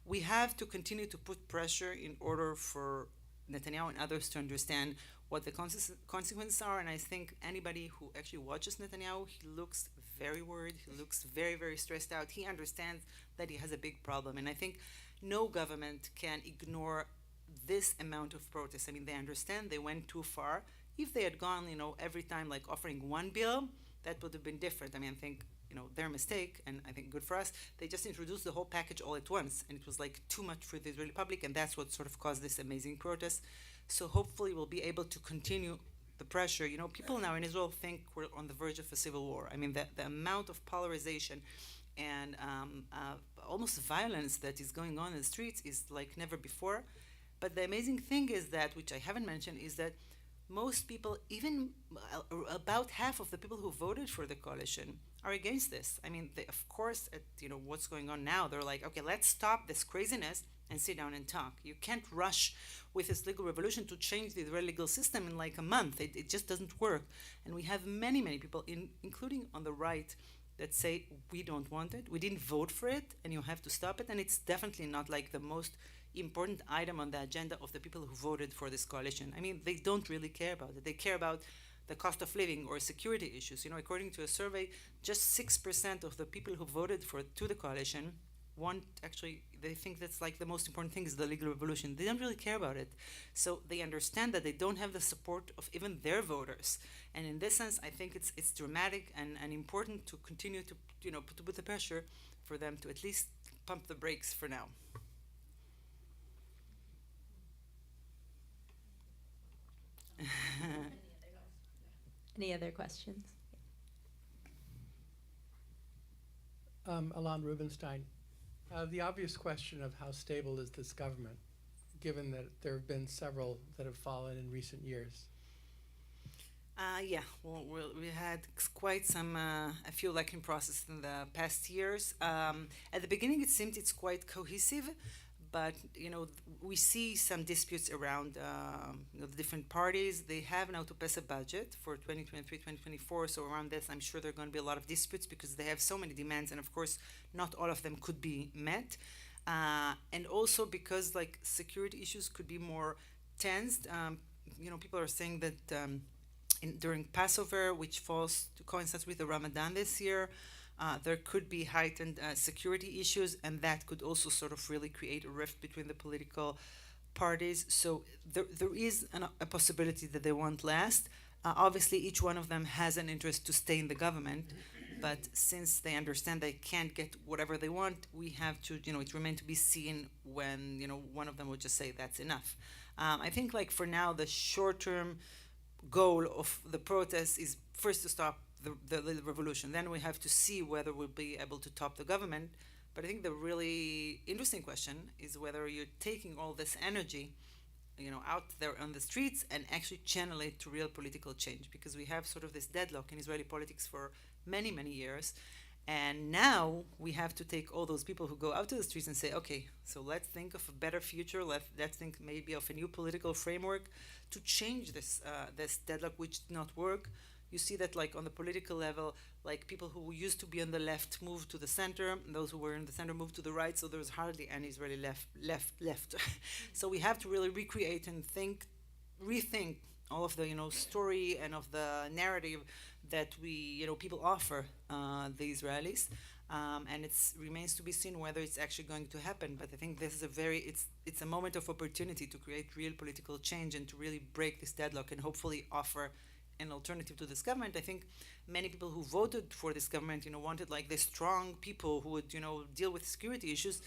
we have to continue to put pressure in order for Netanyahu and others to understand what the consequences are. And I think anybody who actually watches Netanyahu, he looks very worried. He looks very, very stressed out. He understands that he has a big problem. And I think no government can ignore this amount of protests. I mean, they understand they went too far. If they had gone, every time offering one bill, that would have been different. I mean, I think, their mistake, and I think good for us, they just introduced the whole package all at once, and it was too much for the Israeli public, and that's what sort of caused this amazing protest. So hopefully we'll be able to continue the pressure. People now in Israel think we're on the verge of a civil war. I mean, the amount of polarization and almost violence that is going on in the streets is like never before. But the amazing thing is that, which I haven't mentioned, is that most people, even about half of the people who voted for the coalition, are against this. I mean, of course, at what's going on now, they're like, okay, let's stop this craziness and sit down and talk. You can't rush with this legal revolution to change the Israeli legal system in a month. It just doesn't work. And we have many, many people, including on the right, that say we don't want it, we didn't vote for it, and you have to stop it. And it's definitely not the most important item on the agenda of the people who voted for this coalition. I mean, they don't really care about it. They care about the cost of living or security issues. According to a survey, just 6% of the people who voted to the coalition they think that's the most important thing is the legal revolution. They don't really care about it. So they understand that they don't have the support of even their voters. And in this sense, I think it's dramatic and important to continue to put the pressure for them to at least pump the brakes for now.
Any other questions?
Alon Rubenstein. The obvious question of how stable is this government, given that there have been several that have fallen in recent years?
We had quite a few electing processes in the past years. At the beginning, it seemed it's quite cohesive, but we see some disputes around the different parties. They have now to pass a budget for 2023-2024, so around this I'm sure there are going to be a lot of disputes because they have so many demands, and of course not all of them could be met, and also because security issues could be more tensed. People are saying that during Passover, which falls to coincide with the Ramadan this year, there could be heightened security issues, and that could also sort of really create a rift between the political parties. So there is a possibility that they won't last. Obviously, each one of them has an interest to stay in the government, but since they understand they can't get whatever they want, we have to, it remains to be seen when, one of them will just say that's enough. I think, like, for now, the short-term goal of the protest is first to stop the revolution. Then we have to see whether we'll be able to top the government. But I think the really interesting question is whether you're taking all this energy, out there on the streets and actually channel it to real political change, because we have sort of this deadlock in Israeli politics for many, many years. And now we have to take all those people who go out to the streets and say, okay, so let's think of a better future. Let's think maybe of a new political framework to change this deadlock, which did not work. You see that, like, on the political level, like, people who used to be on the left moved to the center, and those who were in the center moved to the right, so there's hardly any Israeli left. So we have to really recreate and rethink all of the, story and of the narrative that we, people offer the Israelis. And it remains to be seen whether it's actually going to happen. But I think this is it's a moment of opportunity to create real political change and to really break this deadlock and hopefully offer an alternative to this government. I think many people who voted for this government, wanted, like, the strong people who would, deal with security issues.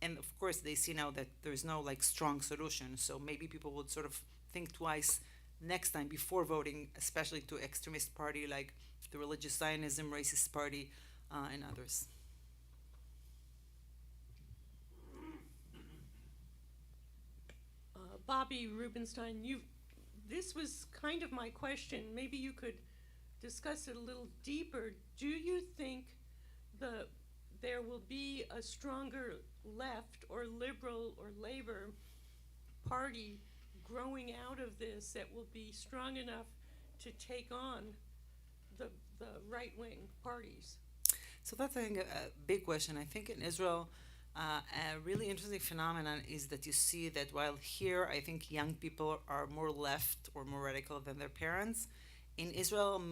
And of course, they see now that there's no, like, strong solution. So maybe people would sort of think twice next time before voting, especially to extremist party like the religious Zionism, racist party, and others.
Bobby Rubenstein, this was kind of my question. Maybe you could discuss it a little deeper. Do you think there will be a stronger left or liberal or labor party growing out of this that will be strong enough to take on the right-wing parties?
So that's, I think, a big question. I think in Israel, a really interesting phenomenon is that you see that while here, I think young people are more left or more radical than their parents, in Israel,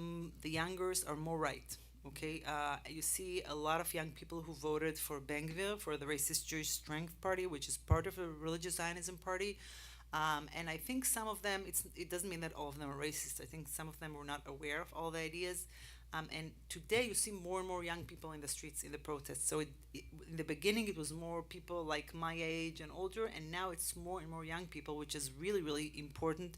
the youngers are more right. Okay, you see a lot of young people who voted for Ben Gvir, for the racist Jewish Strength Party, which is part of a religious Zionism party. And I think some of them, it doesn't mean that all of them are racist. I think some of them were not aware of all the ideas. And today you see more and more young people in the streets in the protests. So in the beginning it was more people like my age and older, and now it's more and more young people, which is really, really important.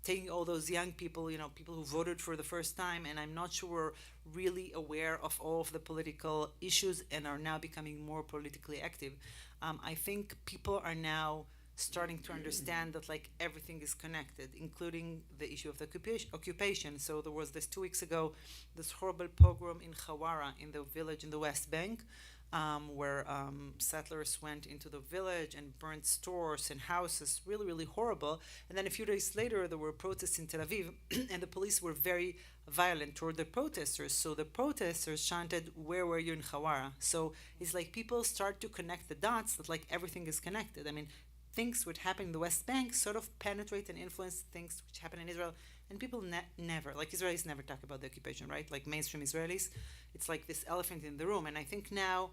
Taking all those young people, people who voted for the first time, and I'm not sure we're really aware of all of the political issues and are now becoming more politically active. I think people are now starting to understand that, like, everything is connected, including the issue of the occupation. So there was this 2 weeks ago, this horrible pogrom in Hawara, in the village in the West Bank, where settlers went into the village and burned stores and houses, really, really horrible. And then a few days later, there were protests in Tel Aviv, and the police were very violent toward the protesters. So the protesters chanted, "Where were you in Hawara?" So it's like people start to connect the dots that, like, everything is connected. I mean, things which happen in the West Bank sort of penetrate and influence things which happen in Israel. And people never, like, Israelis never talk about the occupation, right? Like mainstream Israelis, it's like this elephant in the room. And I think now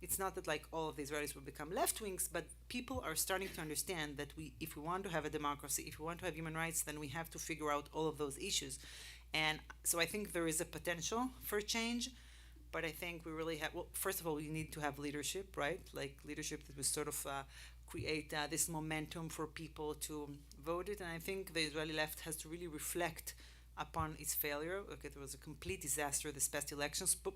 it's not that, like, all of the Israelis will become left wings, but people are starting to understand that if we want to have a democracy, if we want to have human rights, then we have to figure out all of those issues. And so I think there is a potential for change, but I think we really have, well, first of all, we need to have leadership, right? Like leadership that will sort of create this momentum for people to vote it. And I think the Israeli left has to really reflect upon its failure. Okay, there was a complete disaster this past elections, but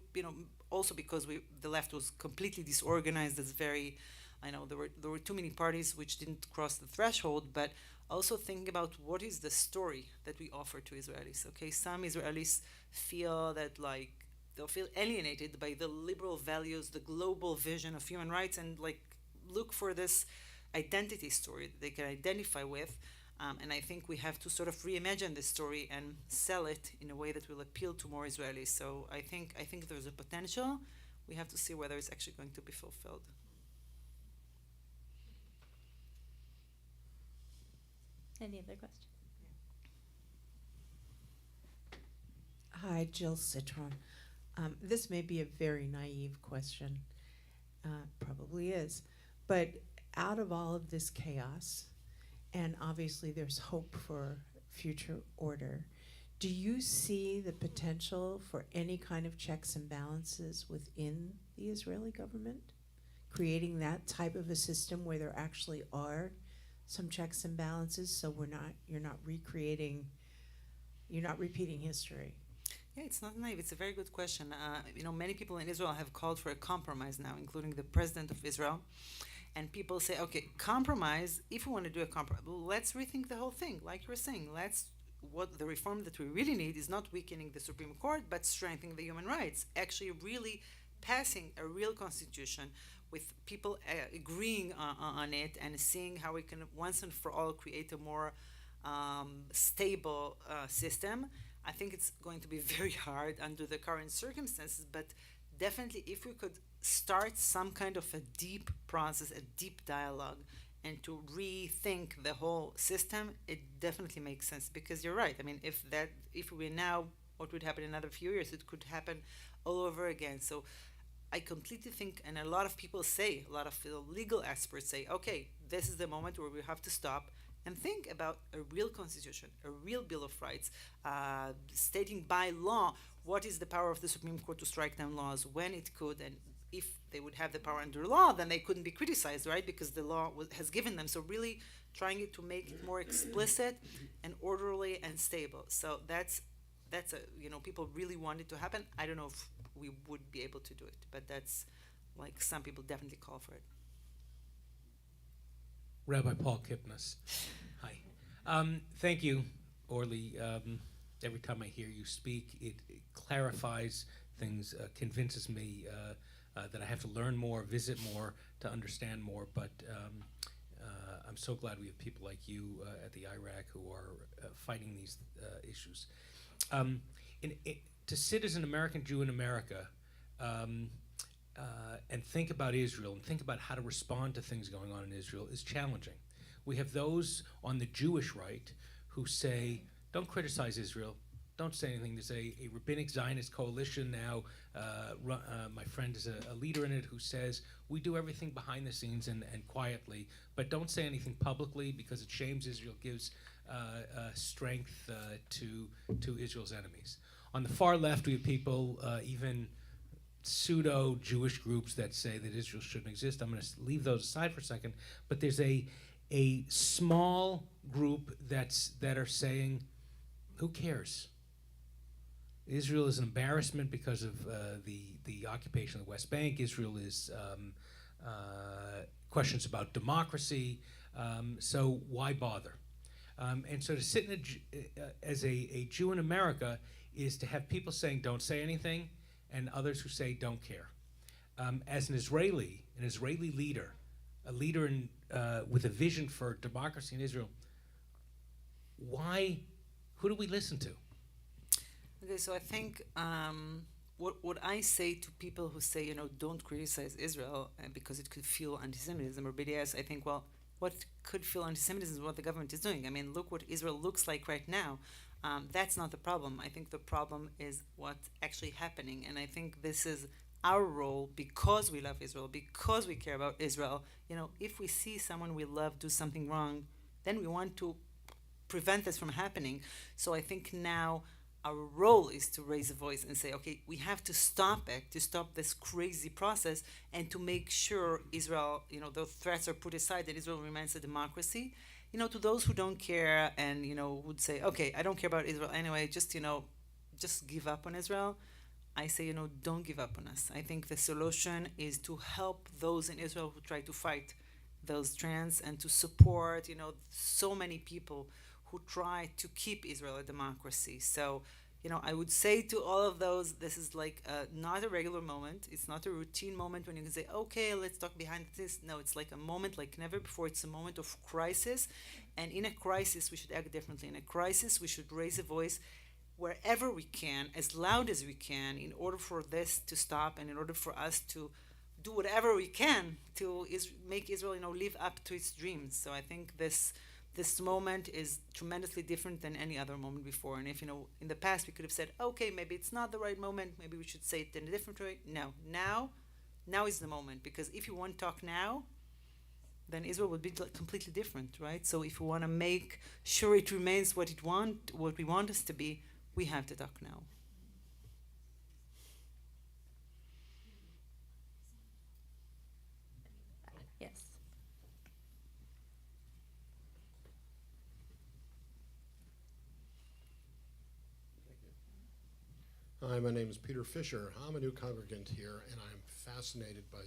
also because the left was completely disorganized. It's very, I know there were too many parties which didn't cross the threshold, but also think about what is the story that we offer to Israelis. Okay, some Israelis feel that, like, they'll feel alienated by the liberal values, the global vision of human rights, and, like, look for this identity story that they can identify with. And I think we have to sort of reimagine this story and sell it in a way that will appeal to more Israelis. So I think there's a potential. We have to see whether it's actually going to be fulfilled.
Any other questions?
Hi, Jill Citron. This may be a very naive question, probably is, but out of all of this chaos, and obviously there's hope for future order, do you see the potential for any kind of checks and balances within the Israeli government? Creating that type of a system where there actually are some checks and balances, so you're not repeating history.
Yeah, it's not naive. It's a very good question. Many people in Israel have called for a compromise now, including the president of Israel. And people say, okay, compromise, if we want to do a compromise, well, let's rethink the whole thing. Like you were saying, what the reform that we really need is not weakening the Supreme Court, but strengthening the human rights. Actually, really passing a real constitution with people agreeing on it and seeing how we can once and for all create a more stable system. I think it's going to be very hard under the current circumstances, but definitely if we could start some kind of a deep process, a deep dialogue, and to rethink the whole system, it definitely makes sense. Because you're right. I mean, if we now, what would happen in another few years, it could happen all over again. So I completely think, and a lot of people say, a lot of legal experts say, okay, this is the moment where we have to stop and think about a real constitution, a real Bill of Rights, stating by law what is the power of the Supreme Court to strike down laws, when it could, and if they would have the power under law, then they couldn't be criticized, right? Because the law has given them. So really trying to make it more explicit and orderly and stable. So that's people really want it to happen. I don't know if we would be able to do it, but that's like some people definitely call for it.
Rabbi Paul Kipnis. Hi. Thank you, Orly. Every time I hear you speak, it clarifies things, convinces me that I have to learn more, visit more, to understand more. But I'm so glad we have people like you at the IRAC who are fighting these issues. To sit as an American Jew in America and think about Israel and think about how to respond to things going on in Israel is challenging. We have those on the Jewish right who say, don't criticize Israel, don't say anything. There's a rabbinic Zionist coalition now. My friend is a leader in it who says, we do everything behind the scenes and quietly, but don't say anything publicly because it shames Israel, gives strength to Israel's enemies. On the far left, we have people, even pseudo-Jewish groups that say that Israel shouldn't exist. I'm going to leave those aside for a second. But there's a small group that are saying, who cares? Israel is an embarrassment because of the occupation of the West Bank. Israel is questions about democracy. So why bother? And so to sit as a Jew in America is to have people saying don't say anything and others who say don't care. As an Israeli leader, a leader with a vision for democracy in Israel, who do we listen to?
Okay, so I think what I say to people who say, don't criticize Israel because it could fuel anti-Semitism or BDS, I think, well, what could fuel anti-Semitism is what the government is doing. I mean, look what Israel looks like right now. That's not the problem. I think the problem is what's actually happening. And I think this is our role because we love Israel, because we care about Israel. If we see someone we love do something wrong, then we want to prevent this from happening. So I think now our role is to raise a voice and say, okay, we have to stop it, to stop this crazy process and to make sure Israel, the threats are put aside, that Israel remains a democracy. To those who don't care and, would say, okay, I don't care about Israel anyway, just give up on Israel. I say, don't give up on us. I think the solution is to help those in Israel who try to fight those trends and to support, so many people who try to keep Israel a democracy. So, I would say to all of those, this is like not a regular moment. It's not a routine moment when you can say, okay, let's talk behind this. No, it's like a moment like never before. It's a moment of crisis. And in a crisis, we should act differently. In a crisis, we should raise a voice wherever we can, as loud as we can, in order for this to stop and in order for us to do whatever we can to make Israel, live up to its dreams. So I think this this moment is tremendously different than any other moment before. And if, in the past we could have said, okay, maybe it's not the right moment, maybe we should say it in a different way. No, now is the moment, because if you want to talk now, then Israel would be completely different, right? So if we want to make sure it remains what we want us to be, we have to talk now.
Yes.
Hi, my name is Peter Fisher. I'm a new congregant here, and I'm fascinated by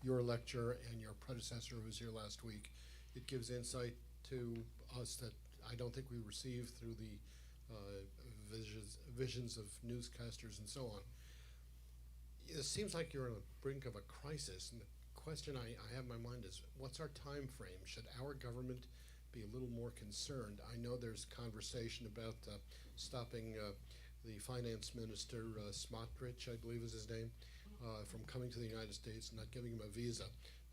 your lecture and your predecessor who was here last week. It gives insight to us that I don't think we receive through the visions of newscasters and so on. It seems like you're on the brink of a crisis, and the question I have in my mind is, what's our time frame? Should our government be a little more concerned? I know there's conversation about stopping the finance minister, Smotrich, I believe is his name, from coming to the United States and not giving him a visa.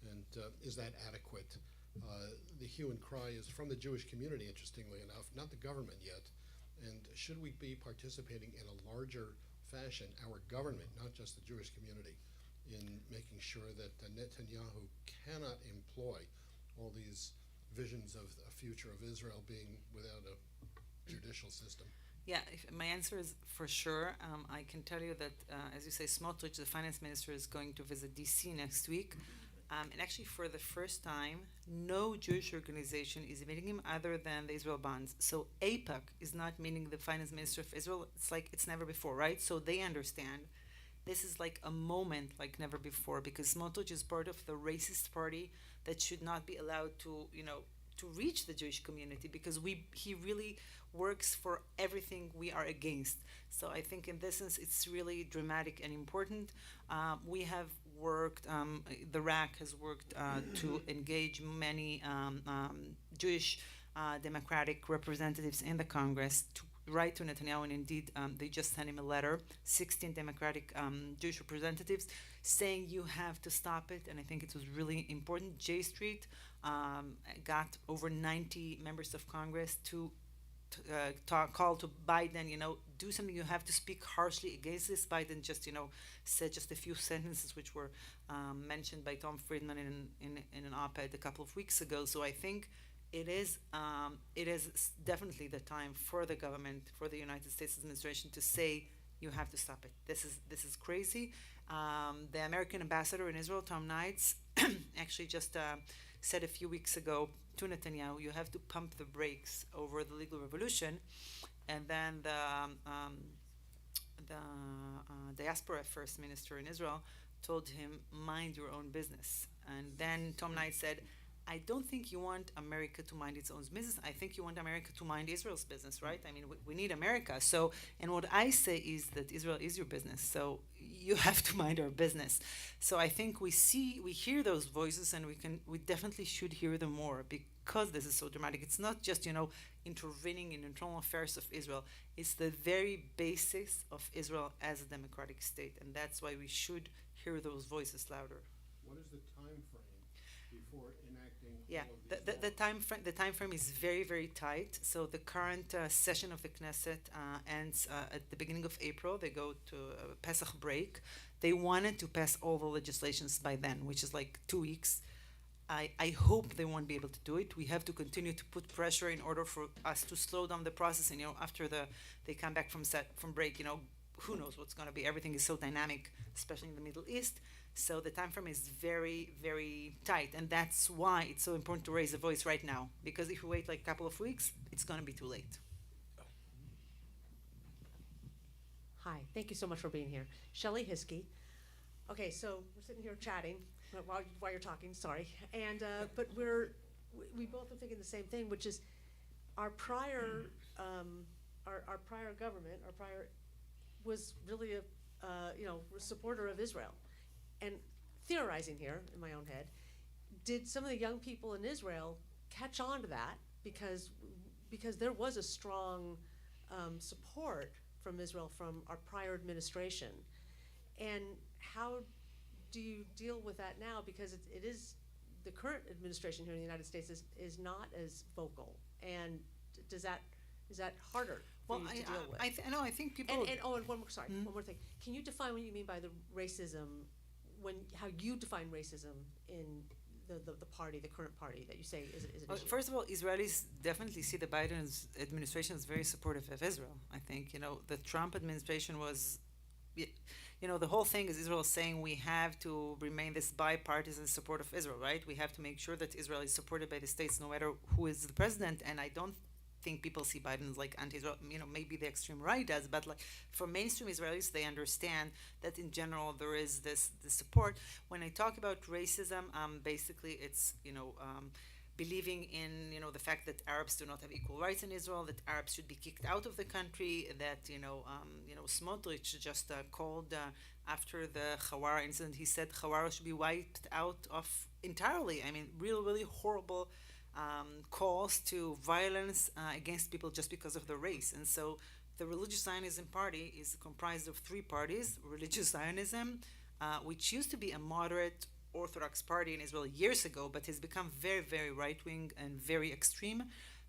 And is that adequate? The hue and cry is from the Jewish community, interestingly enough, not the government yet. And should we be participating in a larger fashion, our government, not just the Jewish community, in making sure that Netanyahu cannot employ all these visions of a future of Israel being without a judicial system?
Yeah, my answer is for sure. I can tell you that, as you say, Smotrich, the finance minister, is going to visit DC next week. And actually, for the first time, no Jewish organization is meeting him other than the Israel Bonds. So AIPAC is not meeting the finance minister of Israel. It's like it's never before, right? So they understand this is like a moment like never before, because Smotrich is part of the racist party that should not be allowed to, to reach the Jewish community, because he really works for everything we are against. So I think in this sense it's really dramatic and important. We have worked, the IRAC has worked to engage many Jewish Democratic representatives in the Congress to write to Netanyahu, and indeed they just sent him a letter, 16 Democratic Jewish representatives, saying you have to stop it. And I think it was really important. J Street got over 90 members of Congress to call to Biden, do something. You have to speak harshly against this. Biden just, said just a few sentences which were mentioned by Tom Friedman in an op-ed a couple of weeks ago. So I think it is definitely the time for the government, for the United States administration, to say you have to stop it. This is crazy. The American ambassador in Israel, Tom Knights, actually just said a few weeks ago to Netanyahu, you have to pump the brakes over the legal revolution. And then the diaspora first minister in Israel told him, mind your own business. And then Tom Knight said, I don't think you want America to mind its own business. I think you want America to mind Israel's business, right? I mean, we need America. So, and what I say is that Israel is your business. So you have to mind our business. So I think we hear those voices, and we definitely should hear them more, because this is so dramatic. It's not just, intervening in internal affairs of Israel. It's the very basis of Israel as a democratic state. And that's why we should hear those voices louder.
What is the time frame before enacting
Yeah,
all of these laws?
the time frame is very, very tight. So the current session of the Knesset ends at the beginning of April. They go to a Pesach break. They wanted to pass all the legislations by then, which is like 2 weeks. I hope they won't be able to do it. We have to continue to put pressure in order for us to slow down the process. And after they come back from break, who knows what's going to be. Everything is so dynamic, especially in the Middle East. So the time frame is very, very tight, and that's why it's so important to raise a voice right now. Because if we wait like a couple of weeks, it's going to be too late.
Hi, thank you so much for being here. Shelley Hiskey. Okay, so we're sitting here chatting while you're talking, sorry. And but we both are thinking the same thing, which is our prior government, was really a supporter of Israel. And theorizing here in my own head, did some of the young people in Israel catch on to that because there was a strong support from Israel from our prior administration? And how do you deal with that now? Because it is the current administration here in the United States is not as vocal And is that harder for
Well,
you to deal with?
I think people.
And one more thing. Can you define what you mean by the racism, how you define racism in the party, the current party that you say is an issue?
First of all, Israelis definitely see the Biden administration as very supportive of Israel. I think, the Trump administration was, the whole thing is Israel saying we have to remain this bipartisan support of Israel, right? We have to make sure that Israel is supported by the states no matter who is the president. And I don't think people see Biden as like anti-Israel. Maybe the extreme right does, but like for mainstream Israelis, they understand that in general there is this support. When I talk about racism, basically it's believing in the fact that Arabs do not have equal rights in Israel, that Arabs should be kicked out of the country, that Smotrich just called after the Hawara incident. He said Hawara should be wiped out of entirely. I mean, really horrible calls to violence against people just because of their race. And so the Religious Zionism Party is comprised of three parties: Religious Zionism, which used to be a moderate Orthodox party in Israel years ago, but has become very right-wing and very extreme.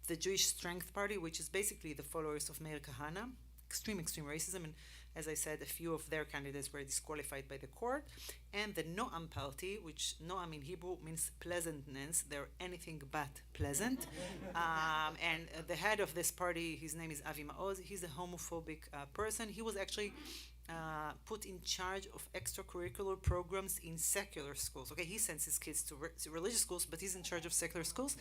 The Jewish Strength Party, which is basically the followers of Meir Kahane, extreme racism, and as I said, a few of their candidates were disqualified by the court. And the Noam Party, which Noam in Hebrew means pleasantness. They're anything but pleasant. And the head of this party, his name is Avi Maoz. He's a homophobic person. He was actually put in charge of extracurricular programs in secular schools. Okay, he sends his kids to religious schools, but he's in charge of secular schools.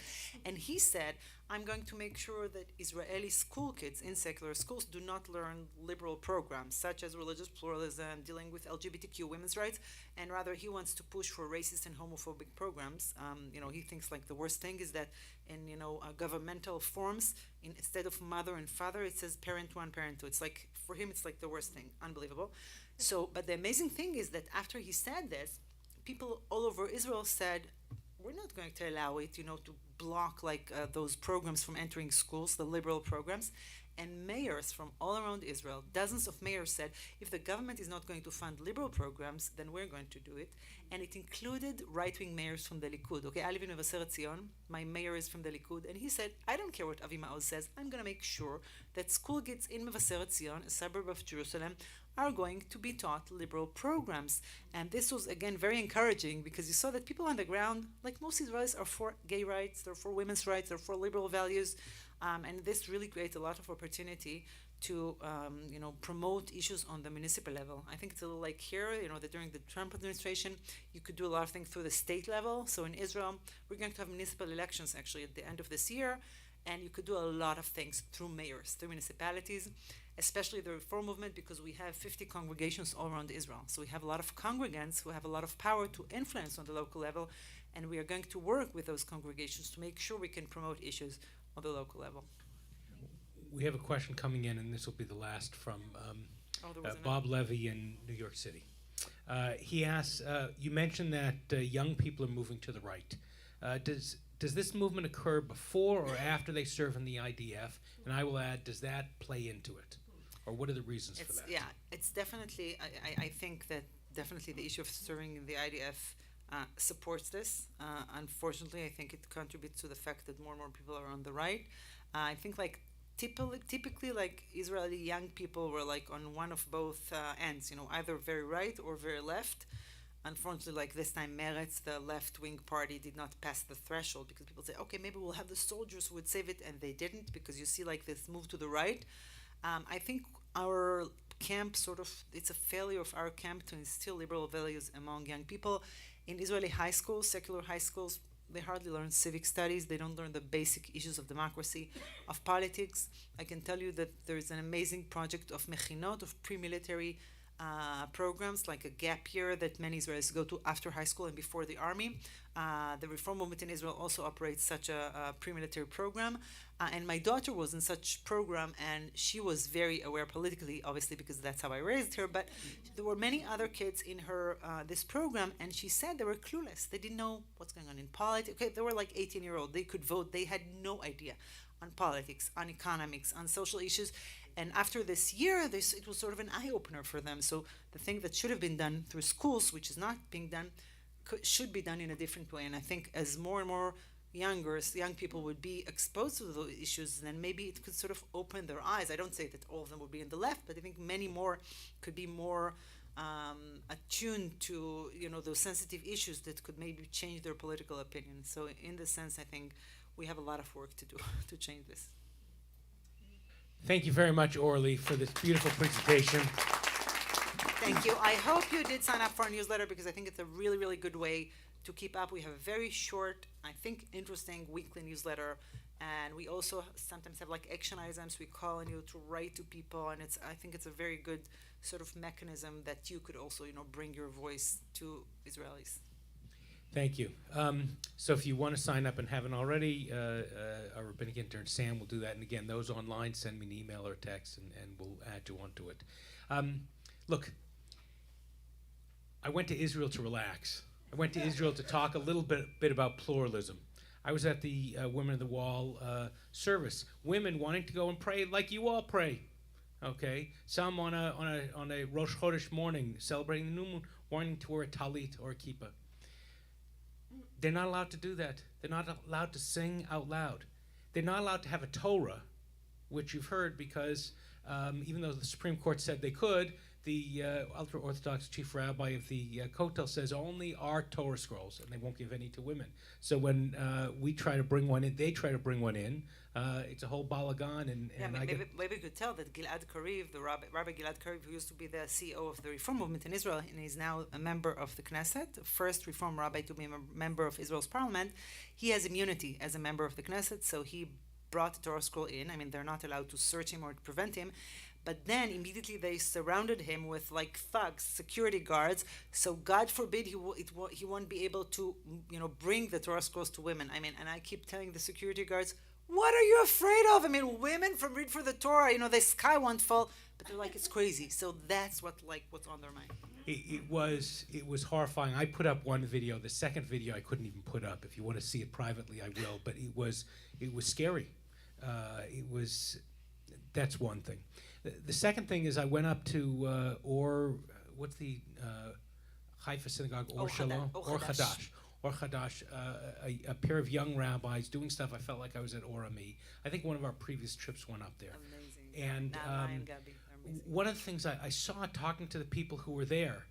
And he said, I'm going to make sure that Israeli school kids in secular schools do not learn liberal programs such as religious pluralism, dealing with LGBTQ women's rights, and rather he wants to push for racist and homophobic programs. He thinks like the worst thing is that in governmental forms, instead of mother and father, it says parent one, parent two. It's like, for him, it's like the worst thing. Unbelievable. So, but the amazing thing is that after he said this, people all over Israel said, we're not going to allow it, to block like those programs from entering schools, the liberal programs. And mayors from all around Israel, dozens of mayors said, if the government is not going to fund liberal programs, then we're going to do it. And it included right-wing mayors from the Likud. Okay, I live in Mevaseret Zion. My mayor is from the Likud. And he said, I don't care what Avi Maoz says. I'm going to make sure that school kids in Mevaseret Zion, a suburb of Jerusalem, are going to be taught liberal programs. And this was, again, very encouraging because you saw that people on the ground, like most Israelis, are for gay rights, they're for women's rights, they're for liberal values. And this really creates a lot of opportunity to, promote issues on the municipal level. I think it's a little like here, that during the Trump administration, you could do a lot of things through the state level. So in Israel, we're going to have municipal elections actually at the end of this year. And you could do a lot of things through mayors, through municipalities, especially the reform movement, because we have 50 congregations all around Israel. So we have a lot of congregants who have a lot of power to influence on the local level. And we are going to work with those congregations to make sure we can promote issues on the local level.
We have a question coming in, and this will be the last from
There was
Bob Levy in New York City. He asks, you mentioned that young people are moving to the right. Does this movement occur before or after they serve in the IDF? And I will add, does that play into it? Or what are the reasons for that?
Yeah, it's definitely, I think that definitely the issue of serving in the IDF supports this. Unfortunately, I think it contributes to the fact that more and more people are on the right. I think like typically like Israeli young people were like on one of both ends, either very right or very left. Unfortunately, like this time, Meretz, the left-wing party, did not pass the threshold because people say, okay, maybe we'll have the soldiers who would save it, and they didn't because you see like this move to the right. I think our camp it's a failure of our camp to instill liberal values among young people. In Israeli high schools, secular high schools, they hardly learn civic studies. They don't learn the basic issues of democracy, of politics. I can tell you that there is an amazing project of mechinot, of pre-military programs, like a gap year that many Israelis go to after high school and before the army. The reform movement in Israel also operates such a pre-military program. And my daughter was in such program, and she was very aware politically, obviously, because that's how I raised her. But there were many other kids in her this program, and she said they were clueless. They didn't know what's going on in politics. Okay, they were like 18-year-old. They could vote. They had no idea on politics, on economics, on social issues. And after this year, it was sort of an eye-opener for them. So the thing that should have been done through schools, which is not being done, should be done in a different way. And I think as more and more young people would be exposed to those issues, then maybe it could sort of open their eyes. I don't say that all of them would be in the left, but I think many more could be more attuned to those sensitive issues that could maybe change their political opinion. So in this sense, I think we have a lot of work to do to change this.
Thank you very much, Orly, for this beautiful presentation.
Thank you. I hope you did sign up for our newsletter because I think it's a really, really good way to keep up. We have a very short, I think, interesting weekly newsletter, and we also sometimes have like action items. We call on you to write to people, and I think it's a very good sort of mechanism that you could also, bring your voice to Israelis.
Thank you. So if you want to sign up and haven't already, our rabbinic intern Sam will do that. And again, those online, send me an email or text, and we'll add you onto it. Look, I went to Israel to relax. I went to Israel to talk a little bit about pluralism. I was at the Women of the Wall service. Women wanting to go and pray like you all pray. Okay, some on a Rosh Chodesh morning celebrating the new moon, wanting to wear a talit or a kippah. They're not allowed to do that. They're not allowed to sing out loud. They're not allowed to have a Torah, which you've heard because even though the Supreme Court said they could, the ultra-Orthodox chief rabbi of the Kotel says only our Torah scrolls, and they won't give any to women. So when we try to bring one in, they try to bring one in. It's a whole balagan, and
maybe we could tell that Gilad Kariv, the Rabbi Gilad Kariv, who used to be the CEO of the Reform movement in Israel, and is now a member of the Knesset, the first Reform rabbi to be a member of Israel's parliament, he has immunity as a member of the Knesset, so he brought the Torah scroll in. I mean, they're not allowed to search him or to prevent him. But then immediately they surrounded him with like thugs, security guards. So God forbid he won't be able to, bring the Torah scrolls to women. I mean, and I keep telling the security guards, what are you afraid of? I mean, women from read for the Torah, the sky won't fall. But they're like, it's crazy. So that's what's on their mind.
It was horrifying. I put up one video. The second video I couldn't even put up. If you want to see it privately, I will. But it was scary. That's one thing. The second thing is I went up to what's the Haifa synagogue, Or Shalom, Or Chadash, a pair of young rabbis doing stuff. I felt like I was at Or Ami. I think one of our previous trips went up there.
Amazing.
And
Nahama and Gabi, they're amazing.
one of the things I saw talking to the people who were there,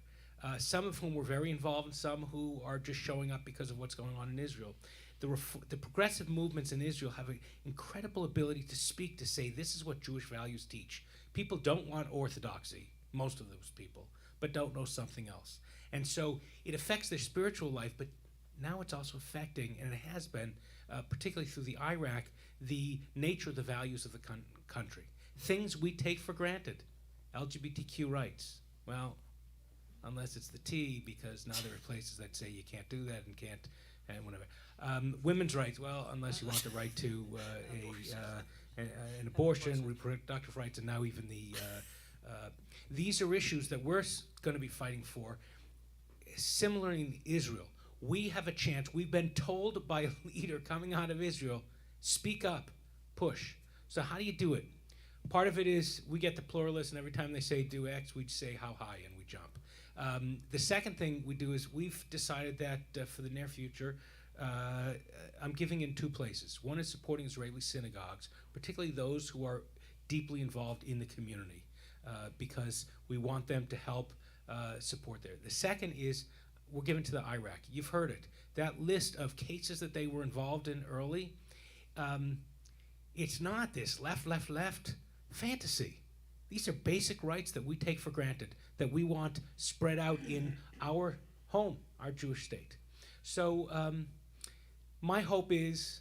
some of whom were very involved and some who are just showing up because of what's going on in Israel. The progressive movements in Israel have an incredible ability to speak, to say this is what Jewish values teach. People don't want orthodoxy, most of those people, but don't know something else. And so it affects their spiritual life, but now it's also affecting, and it has been, particularly through the IRAC, the nature of the values of the country. Things we take for granted. LGBTQ rights. Well, unless it's the T, because now there are places that say you can't do that and can't, and whatever. Women's rights, well, unless you want the right to an abortion, reproductive rights, and now even these are issues that we're going to be fighting for. Similarly in Israel, we have a chance. We've been told by a leader coming out of Israel, speak up, push. So how do you do it? Part of it is we get the pluralists, and every time they say do X, we say how high, and we jump. The second thing we do is we've decided that for the near future, I'm giving in two places. One is supporting Israeli synagogues, particularly those who are deeply involved in the community, because we want them to help support there. The second is we're giving to the IRAC. You've heard it. That list of cases that they were involved in early, it's not this left fantasy. These are basic rights that we take for granted, that we want spread out in our home, our Jewish state. So my hope is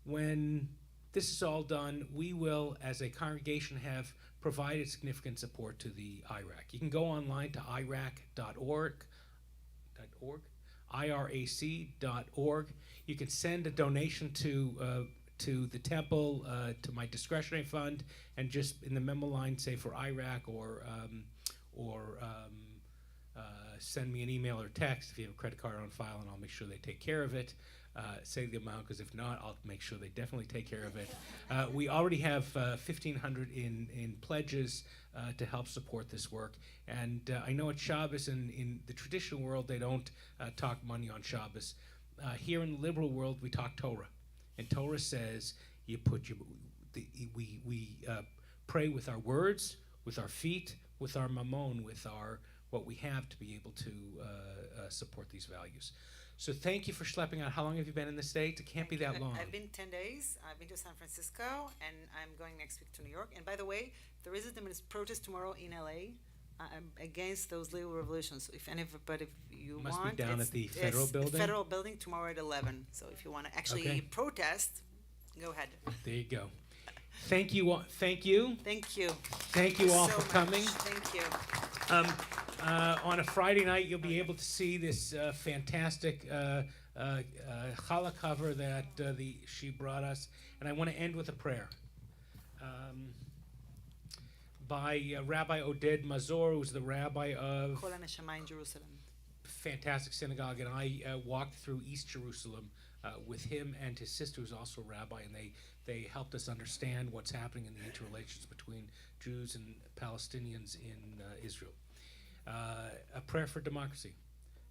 when this is all done, we will, as a congregation, have provided significant support to the IRAC. You can go online to irac.org, IRAC.org. You can send a donation to the temple, to my discretionary fund, and just in the memo line say for IRAC or send me an email or text if you have a credit card on file, and I'll make sure they take care of it. Say the amount, because if not, I'll make sure they definitely take care of it. We already have 1,500 in pledges to help support this work. And I know at Shabbos, in the traditional world, they don't talk money on Shabbos. Here in the liberal world, we talk Torah. And Torah says you put your, we pray with our words, with our feet, with our mammon, with our what we have to be able to support these values. So thank you for schlepping out. How long have you been in the States? It can't be that long.
I've been 10 days. I've been to San Francisco, and I'm going next week to New York. And by the way, there is a protest tomorrow in LA against those legal revolutions. So if you
Must
want,
be down at the Federal
it's
Building?
Federal Building tomorrow at 11. So if you want to actually
Okay.
protest, go ahead.
There you go. Thank you all. Thank you.
Thank you.
Thank you all
so
for
much.
coming.
Thank you.
On a Friday night, you'll be able to see this fantastic challah cover that she brought us. And I want to end with a prayer by Rabbi Oded Mazor, who's the rabbi of
Kol HaNeshama in Jerusalem.
fantastic synagogue, and I walked through East Jerusalem with him and his sister, who's also a rabbi, and they helped us understand what's happening in the interrelations between Jews and Palestinians in Israel. A prayer for democracy.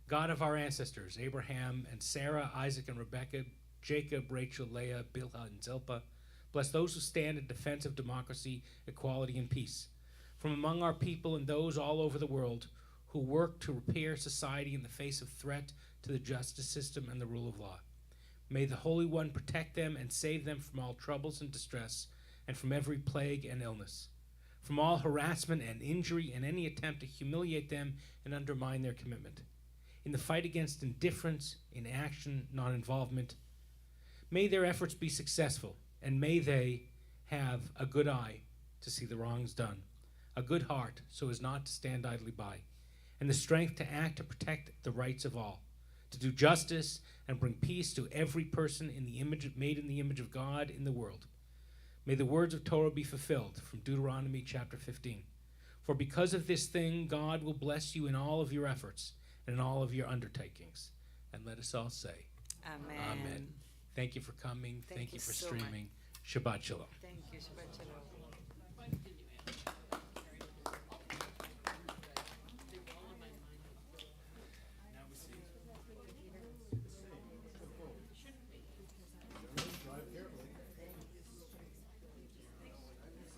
God of our ancestors, Abraham and Sarah, Isaac and Rebekah, Jacob, Rachel, Leah, Bilhah, and Zilpah, bless those who stand in defense of democracy, equality, and peace. From among our people and those all over the world who work to repair society in the face of threat to the justice system and the rule of law. May the Holy One protect them and save them from all troubles and distress, and from every plague and illness, from all harassment and injury and any attempt to humiliate them and undermine their commitment. In the fight against indifference, inaction, non-involvement, may their efforts be successful, and may they have a good eye to see the wrongs done, a good heart so as not to stand idly by, and the strength to act to protect the rights of all, to do justice and bring peace to every person made in the image of God in the world. May the words of Torah be fulfilled from Deuteronomy chapter 15. For because of this thing, God will bless you in all of your efforts and in all of your undertakings. And let us all say,
Amen.
Amen. Thank you for coming. Thank you for
so much.
streaming. Shabbat Shalom.
Thank you. Shabbat Shalom.